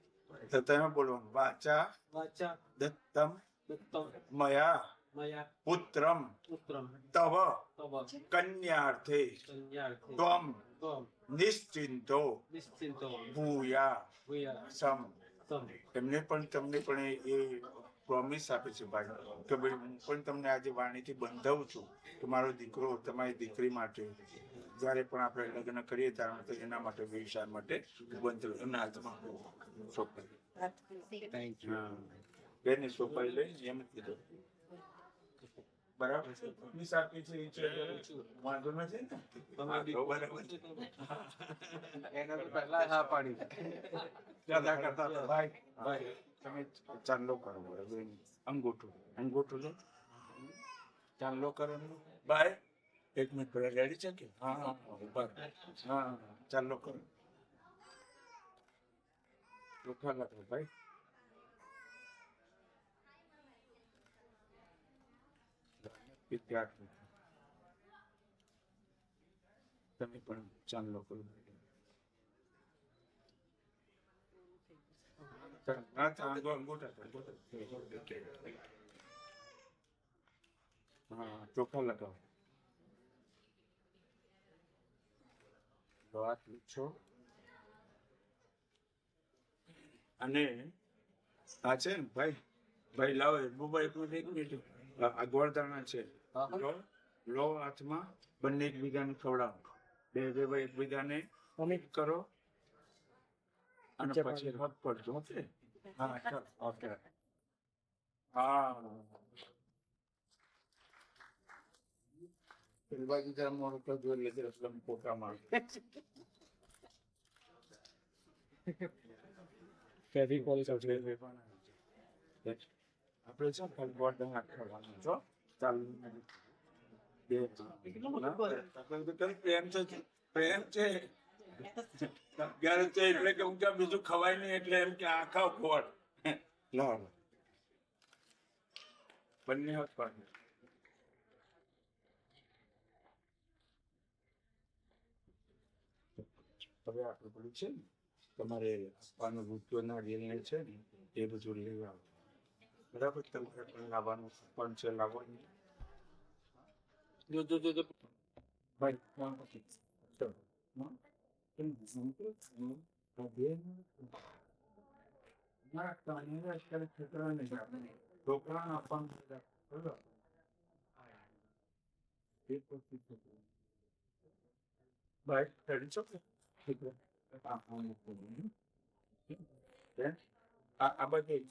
તો તમે બોલવાનું વાચા વાચા દત્તમ દત્તમ મયા મયા પુત્રમ પુત્રમ તવ તવ કન્યાર્થે કન્યાર્થે ત્વમ ત્વમ નિશ્ચિંતો નિશ્ચિંતો ભૂયા ભૂયા સમ. સમ. એમને પણ તમને પણ એ પ્રોમિસ આપે છે ભાઈ કે ભાઈ હું પણ તમને આજે વાણીથી બંધાવું છું કે મારો દીકરો તમારી દીકરી માટે જ્યારે પણ આપણે લગ્ન કરીએ ત્યારે તો એના માટે વિશાળ માટે બંધ એમના હાથમાં સોપારી. Thank you. બેને સોપારી લઈ એમ કીધું, બરાબર છે? પ્રોમિસ આપી છે એ છે, વાંધો નથી ને? હા, તો બરાબર છે. એને તો પહેલા હા પાડી. ચાલ્યા કરતા હતા. ભાઈ તમે ચાંદલો કરો, બરાબર? અંગૂઠું લો, ચાંદલો કરો. ભાઈ એક મિનિટ પેલા રેડી છે કે? હા, ચાંદલો કરો. ચોખા લાગો ભાઈ. વિદ્યાર્થી તમે પણ ચાંદલો કરો. હા, ચોખા લગાવો. હાથ લૂછો. અને આ છે ને ભાઈ લાવો એક મિનિટ. આ ગોળદાણા છે, લો હાથમાં, બંને એકબીજાને ખવડાવો. બે એકબીજાને અમિત કરો અને પછી હક પડજો. ઓકે? હા, ઓકે. હા, પેલી બાજુ જરા મોડું તો જોઈ લેજે એટલે પોતામાં ફેવિકોલ આપણે છે ખાલી ગોળદાણા ખાવાનું છો. ચાલ પ્રેમ છે એટલે કે હું ત્યાં બીજું ખવાય નહીં એટલે એમ કે આ ખાવ ગોળ. લાવો બંને હાથ પાડે. હવે આપણે બધું છે ને તમારે આપવાનું રૂપિયો નારિયેળ છે ને એ બધું લેવા આવો, બરાબર? તમારે પણ લાવવાનું પણ છે, લાવવાનું. જો ભાઈ ચલો. છોકરાને આપવાનું ભાઈ રેડી છો? આ બધી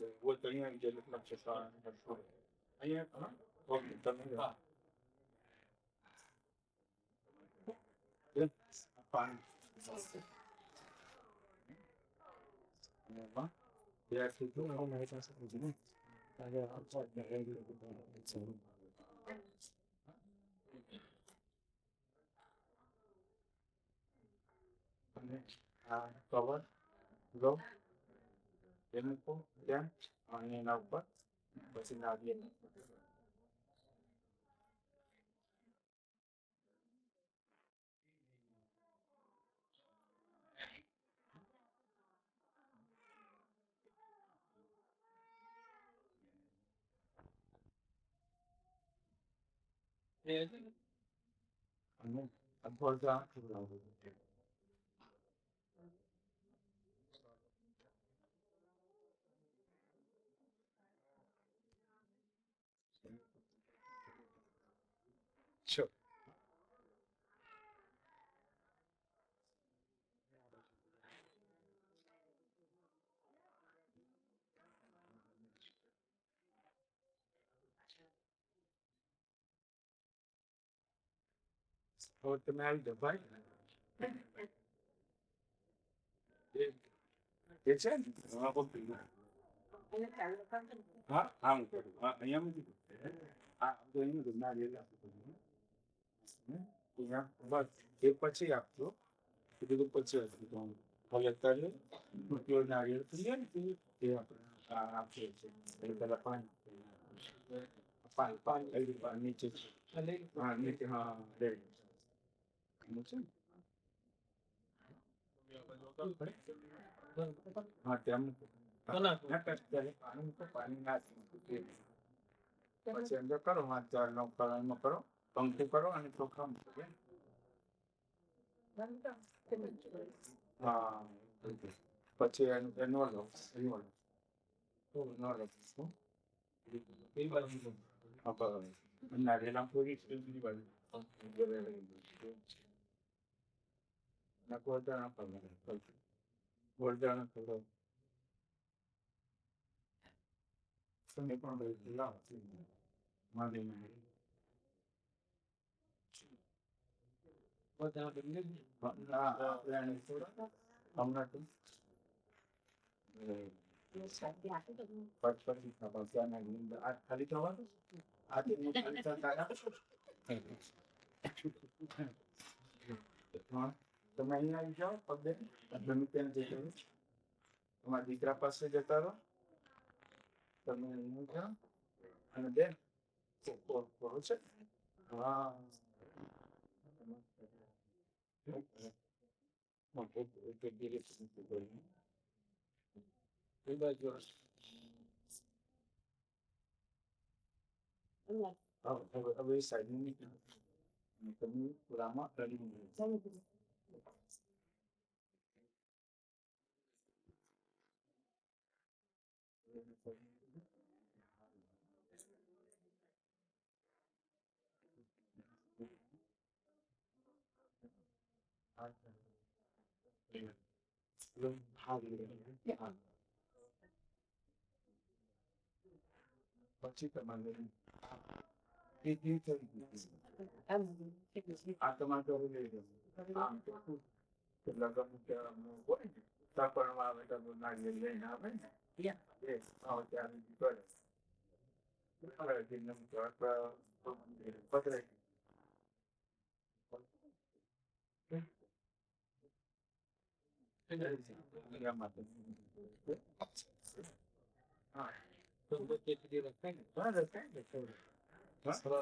અહીંયા ઓકે તમે કવર લો, એ મૂકો ત્યાં અને એના ઉપર પછી નારિયેળ. અને અધોજા Sure. હવે તમે આવી જાઓ ભાઈ એ છે ને હા બોલ. હા આમ કરું હા અહીંયા મૂકી દો. હા તો અહીંયા ના લેલા અહીંયા બસ એ પછી આપજો એ બધું પછી આપજો ભલે તારે મૂક્યો નારિયેળ કરીએ ને તે આપણે આપીએ છીએ એટલે પેલા પાણી નીચે હા નીચે હા રેડી છે ને હા ત્યાં મૂકો પાણી મૂકો પાણી નાખી પછી અંદર કરો હાથ ચાર નવ કળામાં કરો પંખો કરો અને ચોખા મૂકો હા પછી એનો લો નારિયેળ પૂરી ગોળદાણા કરો ગોળદાણા કરો તમે પણ લાવો મારી ખાલી થવાનું તમે અહીંયા આવી જાઓ પગે ગમે ત્યાં જઈ તમારા દીકરા પાસે જતા રહો તમે અહીંયા જાઓ અને બેન કરો છે હા હવે સાઈડ તમે પુરામાં કરી પછી તમારે આ તમારે ઘરે લઈ જવું આમ તો શું કેટલા ગમે ત્યાં હોય ને સાપણમાં આવે તો નારિયેળ લઈને આવે ને એ આવે ત્યારે કરે પતરાય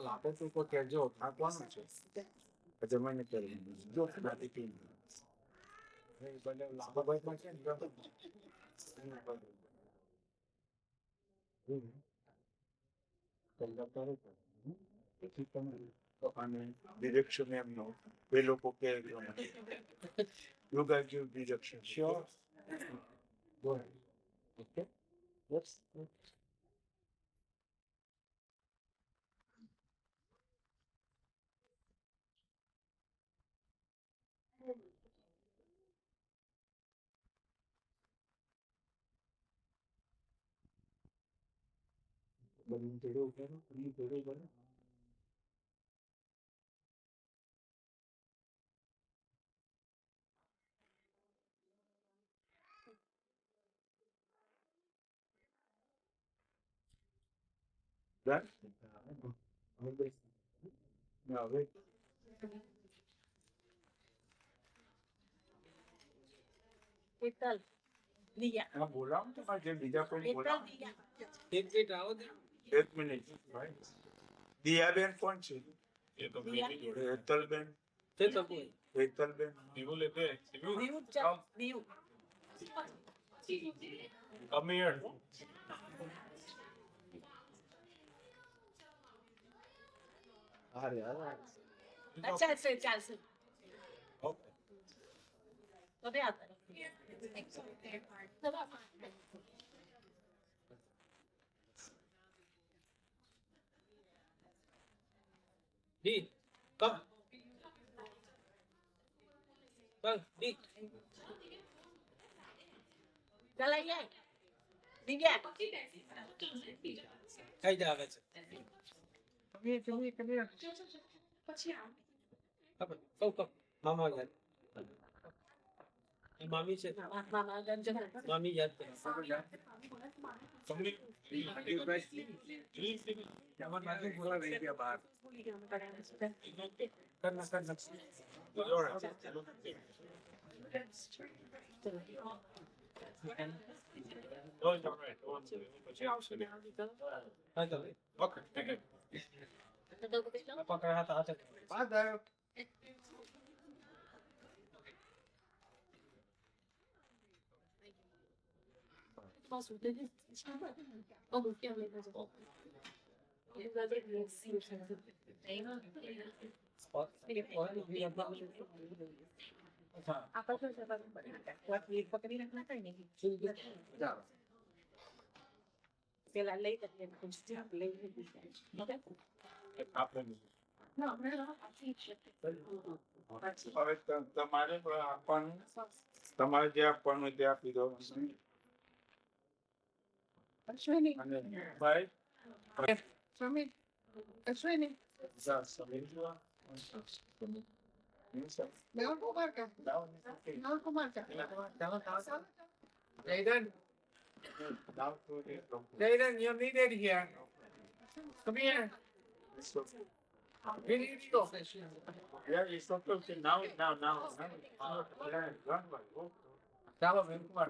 લાગે તો કોઈ કહેજો થાકવાનું છે જમાઈને કરી જો દાદી પી લાભાભાઈ છે અને ડિરેક્શન એમનો એ લોકો કે you guys give direction sure go ahead okay yes બની જોડો કરો બની જોડો કરો That? No, wait. Ethel, Dia. हाँ बोला हूँ तो मैं जब बीजा को बोला Ethel, Dia. એક મિનિટ આવો દે एक मिनट भाई दिया बेन कौन सी ये तो दिया। मेरी जोड़ी हेतल बेन તે તો બોલ हेतल बेन Vivu लेते हैं Vivu Diu, Cak, Diu. come here ચાલશે. તમે આવતા રહો. ડી કમ ચાલ ડી ચાલ આઈ આય. દિવ્યા. કઈ જ આવે છે ખબર કહું કહું મામા યાદ એ મામી છે મામા ગંજન. મામી યાદ કરે હા ચાલ પકડ હાથ હાથ પેલા લઈ લઈએ. હવે તમારે આપવાનું, તમારે જે આપવાનું તે આપી દો. અશ્વિની. અને ભાઈ Sameer. Ashwini. Leon Kumarka. Leon Kumarka. Jaden, you're needed here. Come here. We need you. Yeah, it's okay. Now. Chalo, Leon Kumar.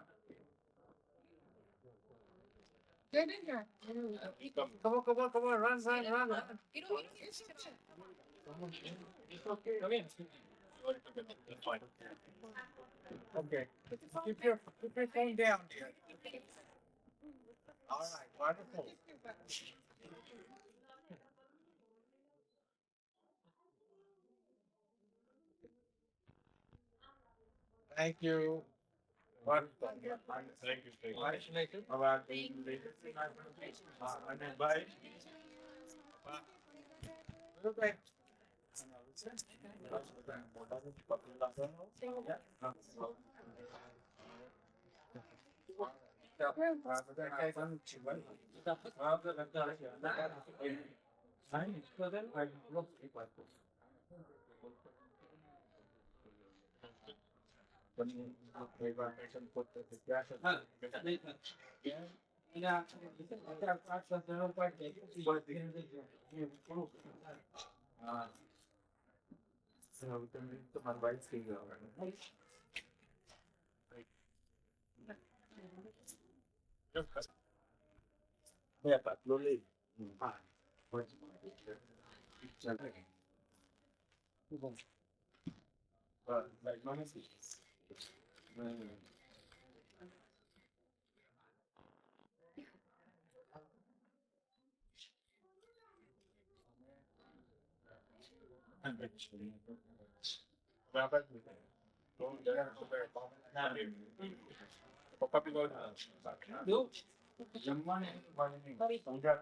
Jaden here. Come on, run. Come in. Okay. Keep your phone down, dear. All right, wonderful. Thank you. Wonderful. Thank you. હવે આ અને ભાઈ Okay. તમારી વાઈફ થઈ ગયો બે પાટલો લઈ હા પપ્પા પી જમવાની પૂજા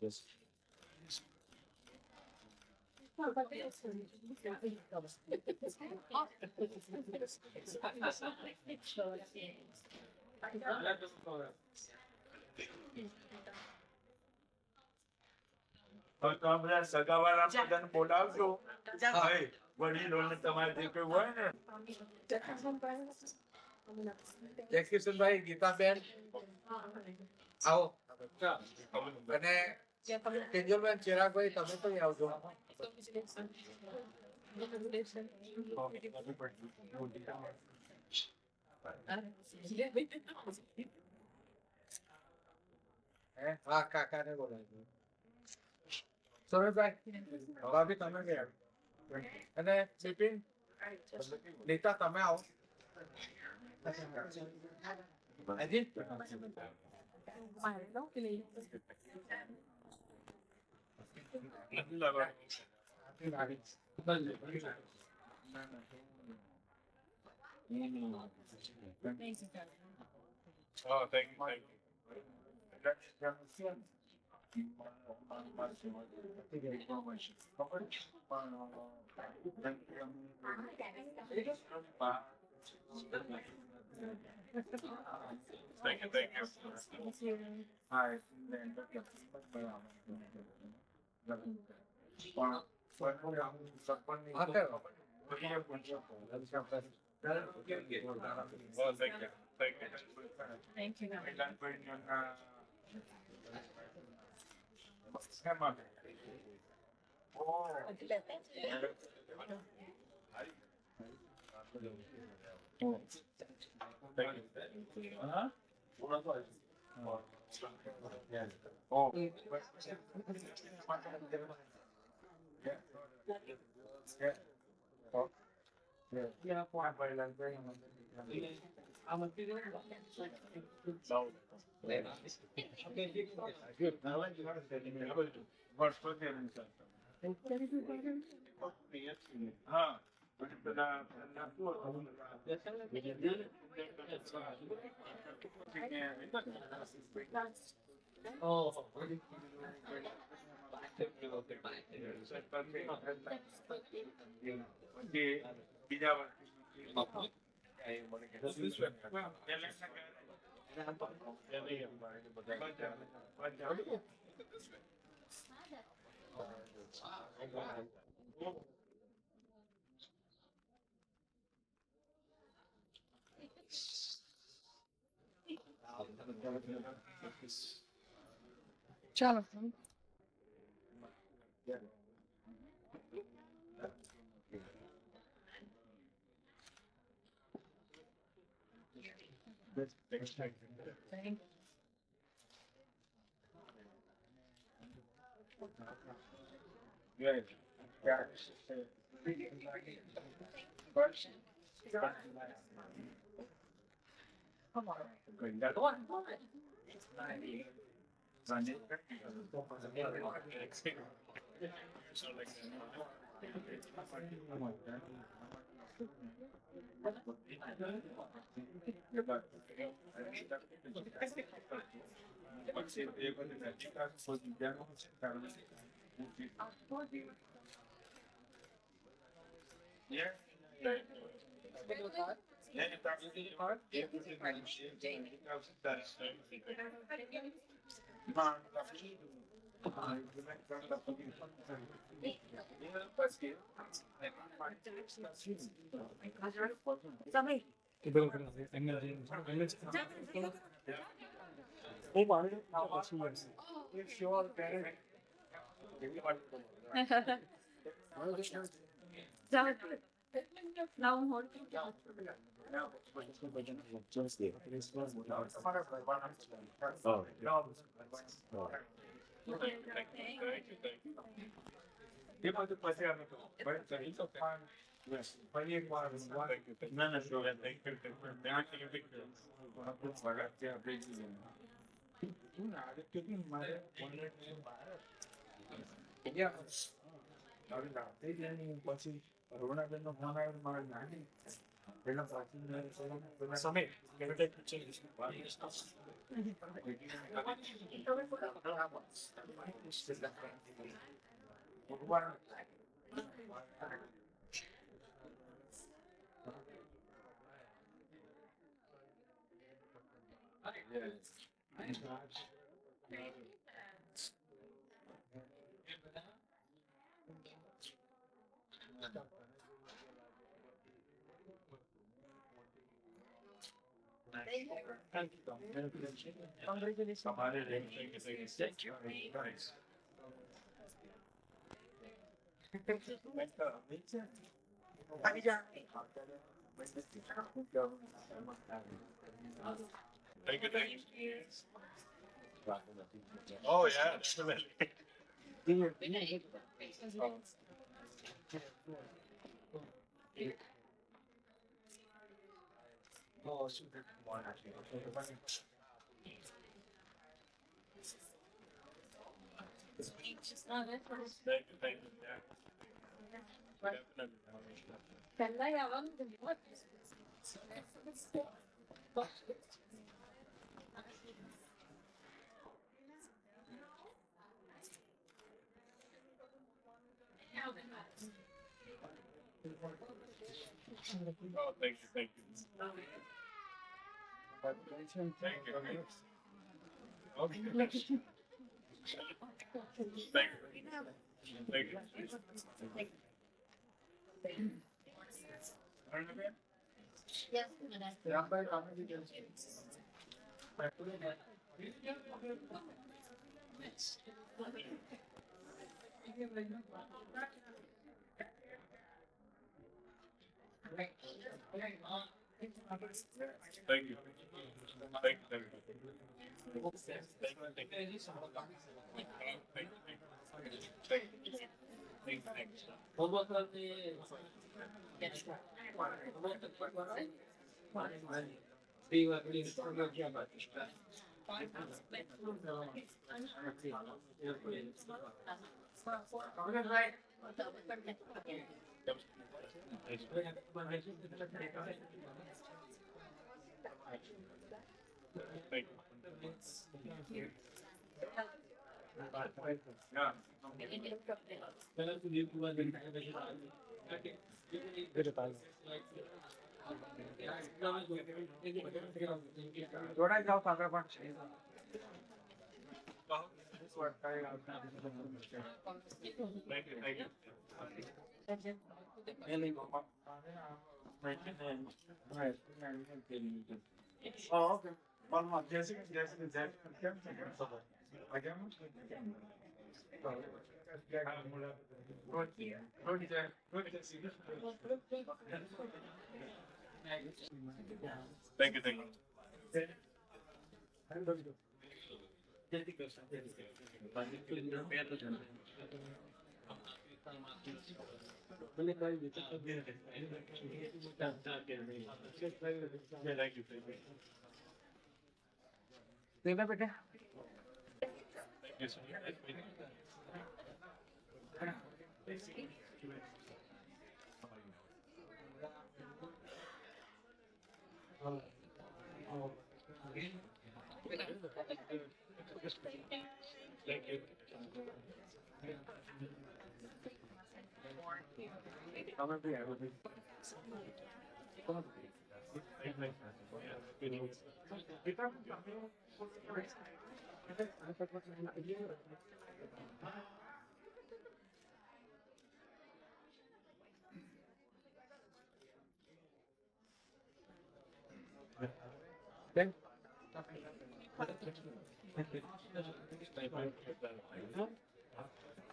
Yes. તો બધા સગાવાળા બધાને બોલાવજો ભાઈ વડીલોને તમારે જે કોઈ હોય ને જય કિશનભાઈ, ગીતાબેન આવો અને તેજલબેન, ચિરાગભાઈ તમે તો આવજો. હા કાકાને બોલાવી સોરભભાઈ ભાભી તમે ગયા અને બિપિન નીતા તમે આવો હજી Oh, thank you, thank you. Thank you, thank you. હા કરો Oh, thank you, thank you. Thank you. हाँ બીજા ચાલો Now I'm holding. એ બધું પછી અમે તો ફરી એક વાર ના ના શ્યોર થેન્ક યુ આપણું સ્વાગત છે આપણે શું ના આદિત્ય મારે પછી રોણાબેન નો ફોન આવ્યો મારે નાની પેલા પાછી સમય ભગવાન Thank you. Oh yeah, definitely. Oh, super. Thank you, thank you. Yeah. Definitely. Oh, thank you, thank you. Congratulations. Thank you. Okay. Thank you. Thank you. Yeah, by coming details. Thank you. Thank you, thank you. Thank you. Yeah. जोड़ा जाओ सागर पर Thank you, thank you. Oh, okay. One more. Jessica, Jessica. Again? Thank you, thank you. Yeah, thank you, thank you. देखना बेटे Thank you, sir. Thank you. हमें भी है वो भी Then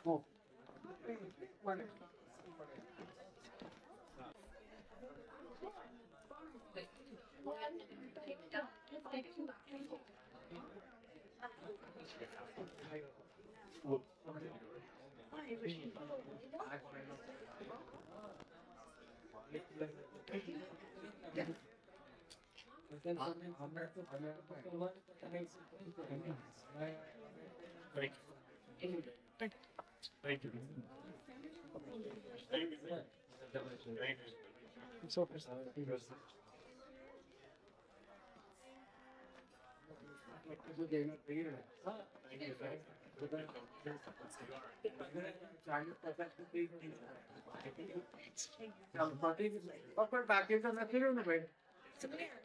oh one Thank you. Thank you. Thank you. Thank you. so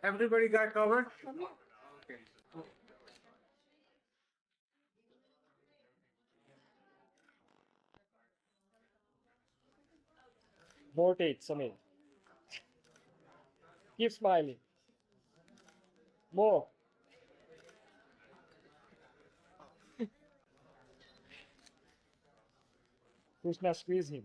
Everybody got covered? Vote it, Samir. Keep smiling. More. Krishna, squeeze him.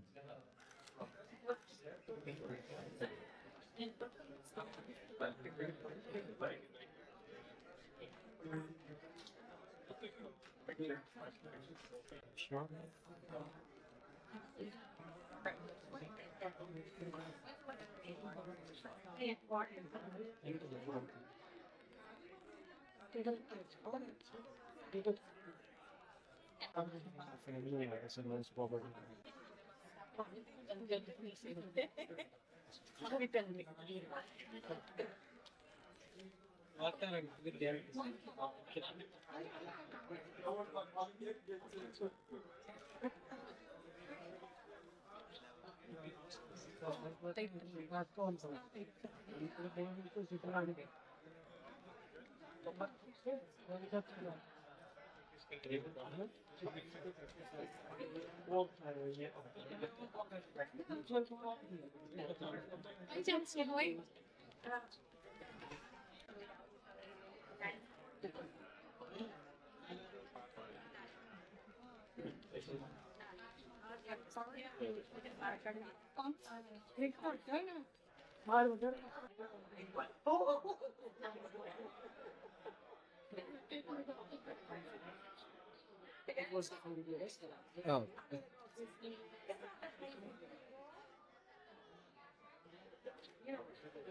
Oh.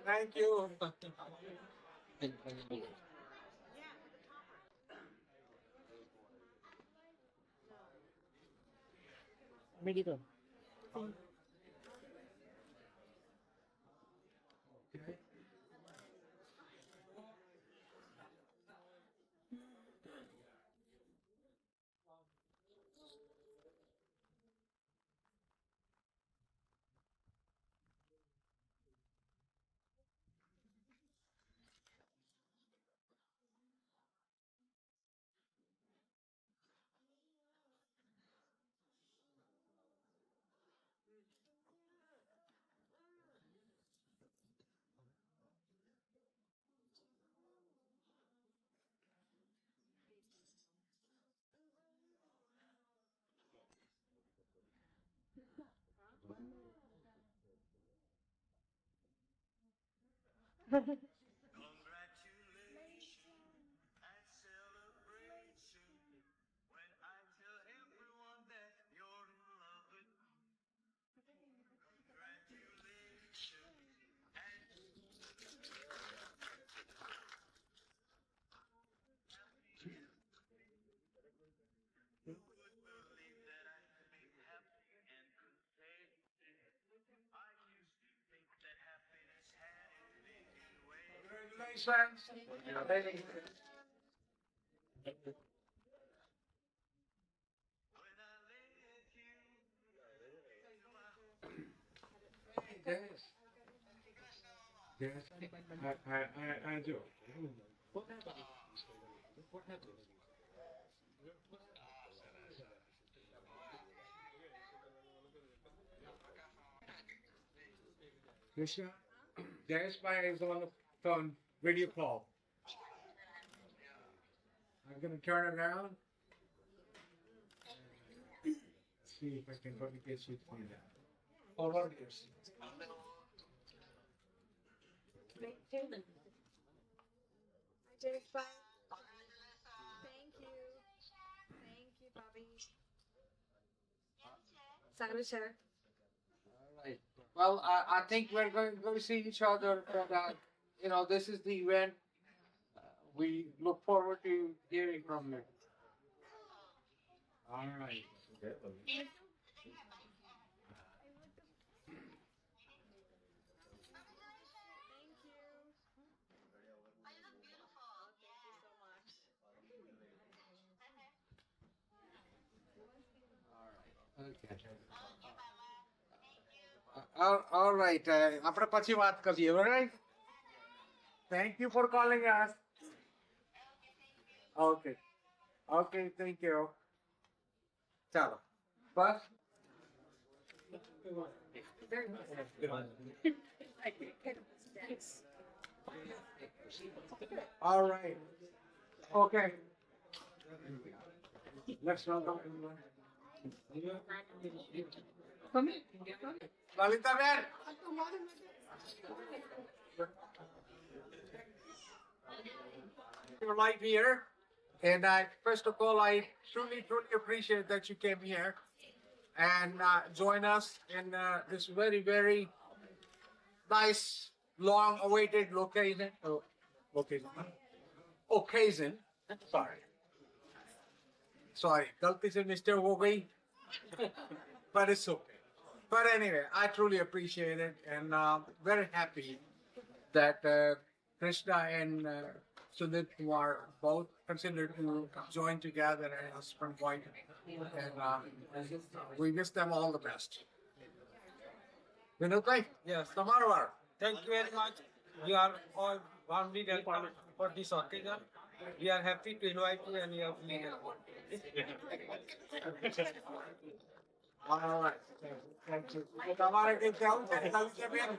Thank you. Medito. Yes. Yes. I do. Krishna, there's my is on the phone video call. I'm gonna turn it around. See if I can probably get you to do that. All right, yes. Jennifer. Thank you. Thank you, Bobby. Sorry, sir. Right. Well, I think we're going to see each other, but this is the event. We look forward to hearing from you. All right. Thank you. Okay. All right. આપણે પછી વાત કરીએ, right? Thank you for calling us. Okay. Okay, thank you. ચાલો. બસ. All right. Okay. Let's welcome everyone. Lalita man. Your light here. And first of all, I truly appreciate that you came here and join us in this very, very nice, long-awaited occasion. Sorry, गलती से mistake हो गई, but it's okay. But anyway, I truly appreciate it and very happy that Krishna and Sudhir Kumar both considered to join together as Spring Point, and we wish them all the best. Vinod bhai, Yes. Tamarwar. Thank you very much. You are all warmly welcome for this occasion. We are happy to invite you and you are fully welcome. All right. Thank you. તમારે કઈ કહેવું છે બેન?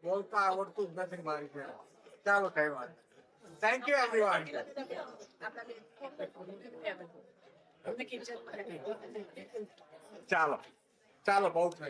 બોલતા આવડતું જ નથી મારી બેન. ચાલો કઈ વાત. Thank you everyone. ચાલો ચાલો બહુ થઈ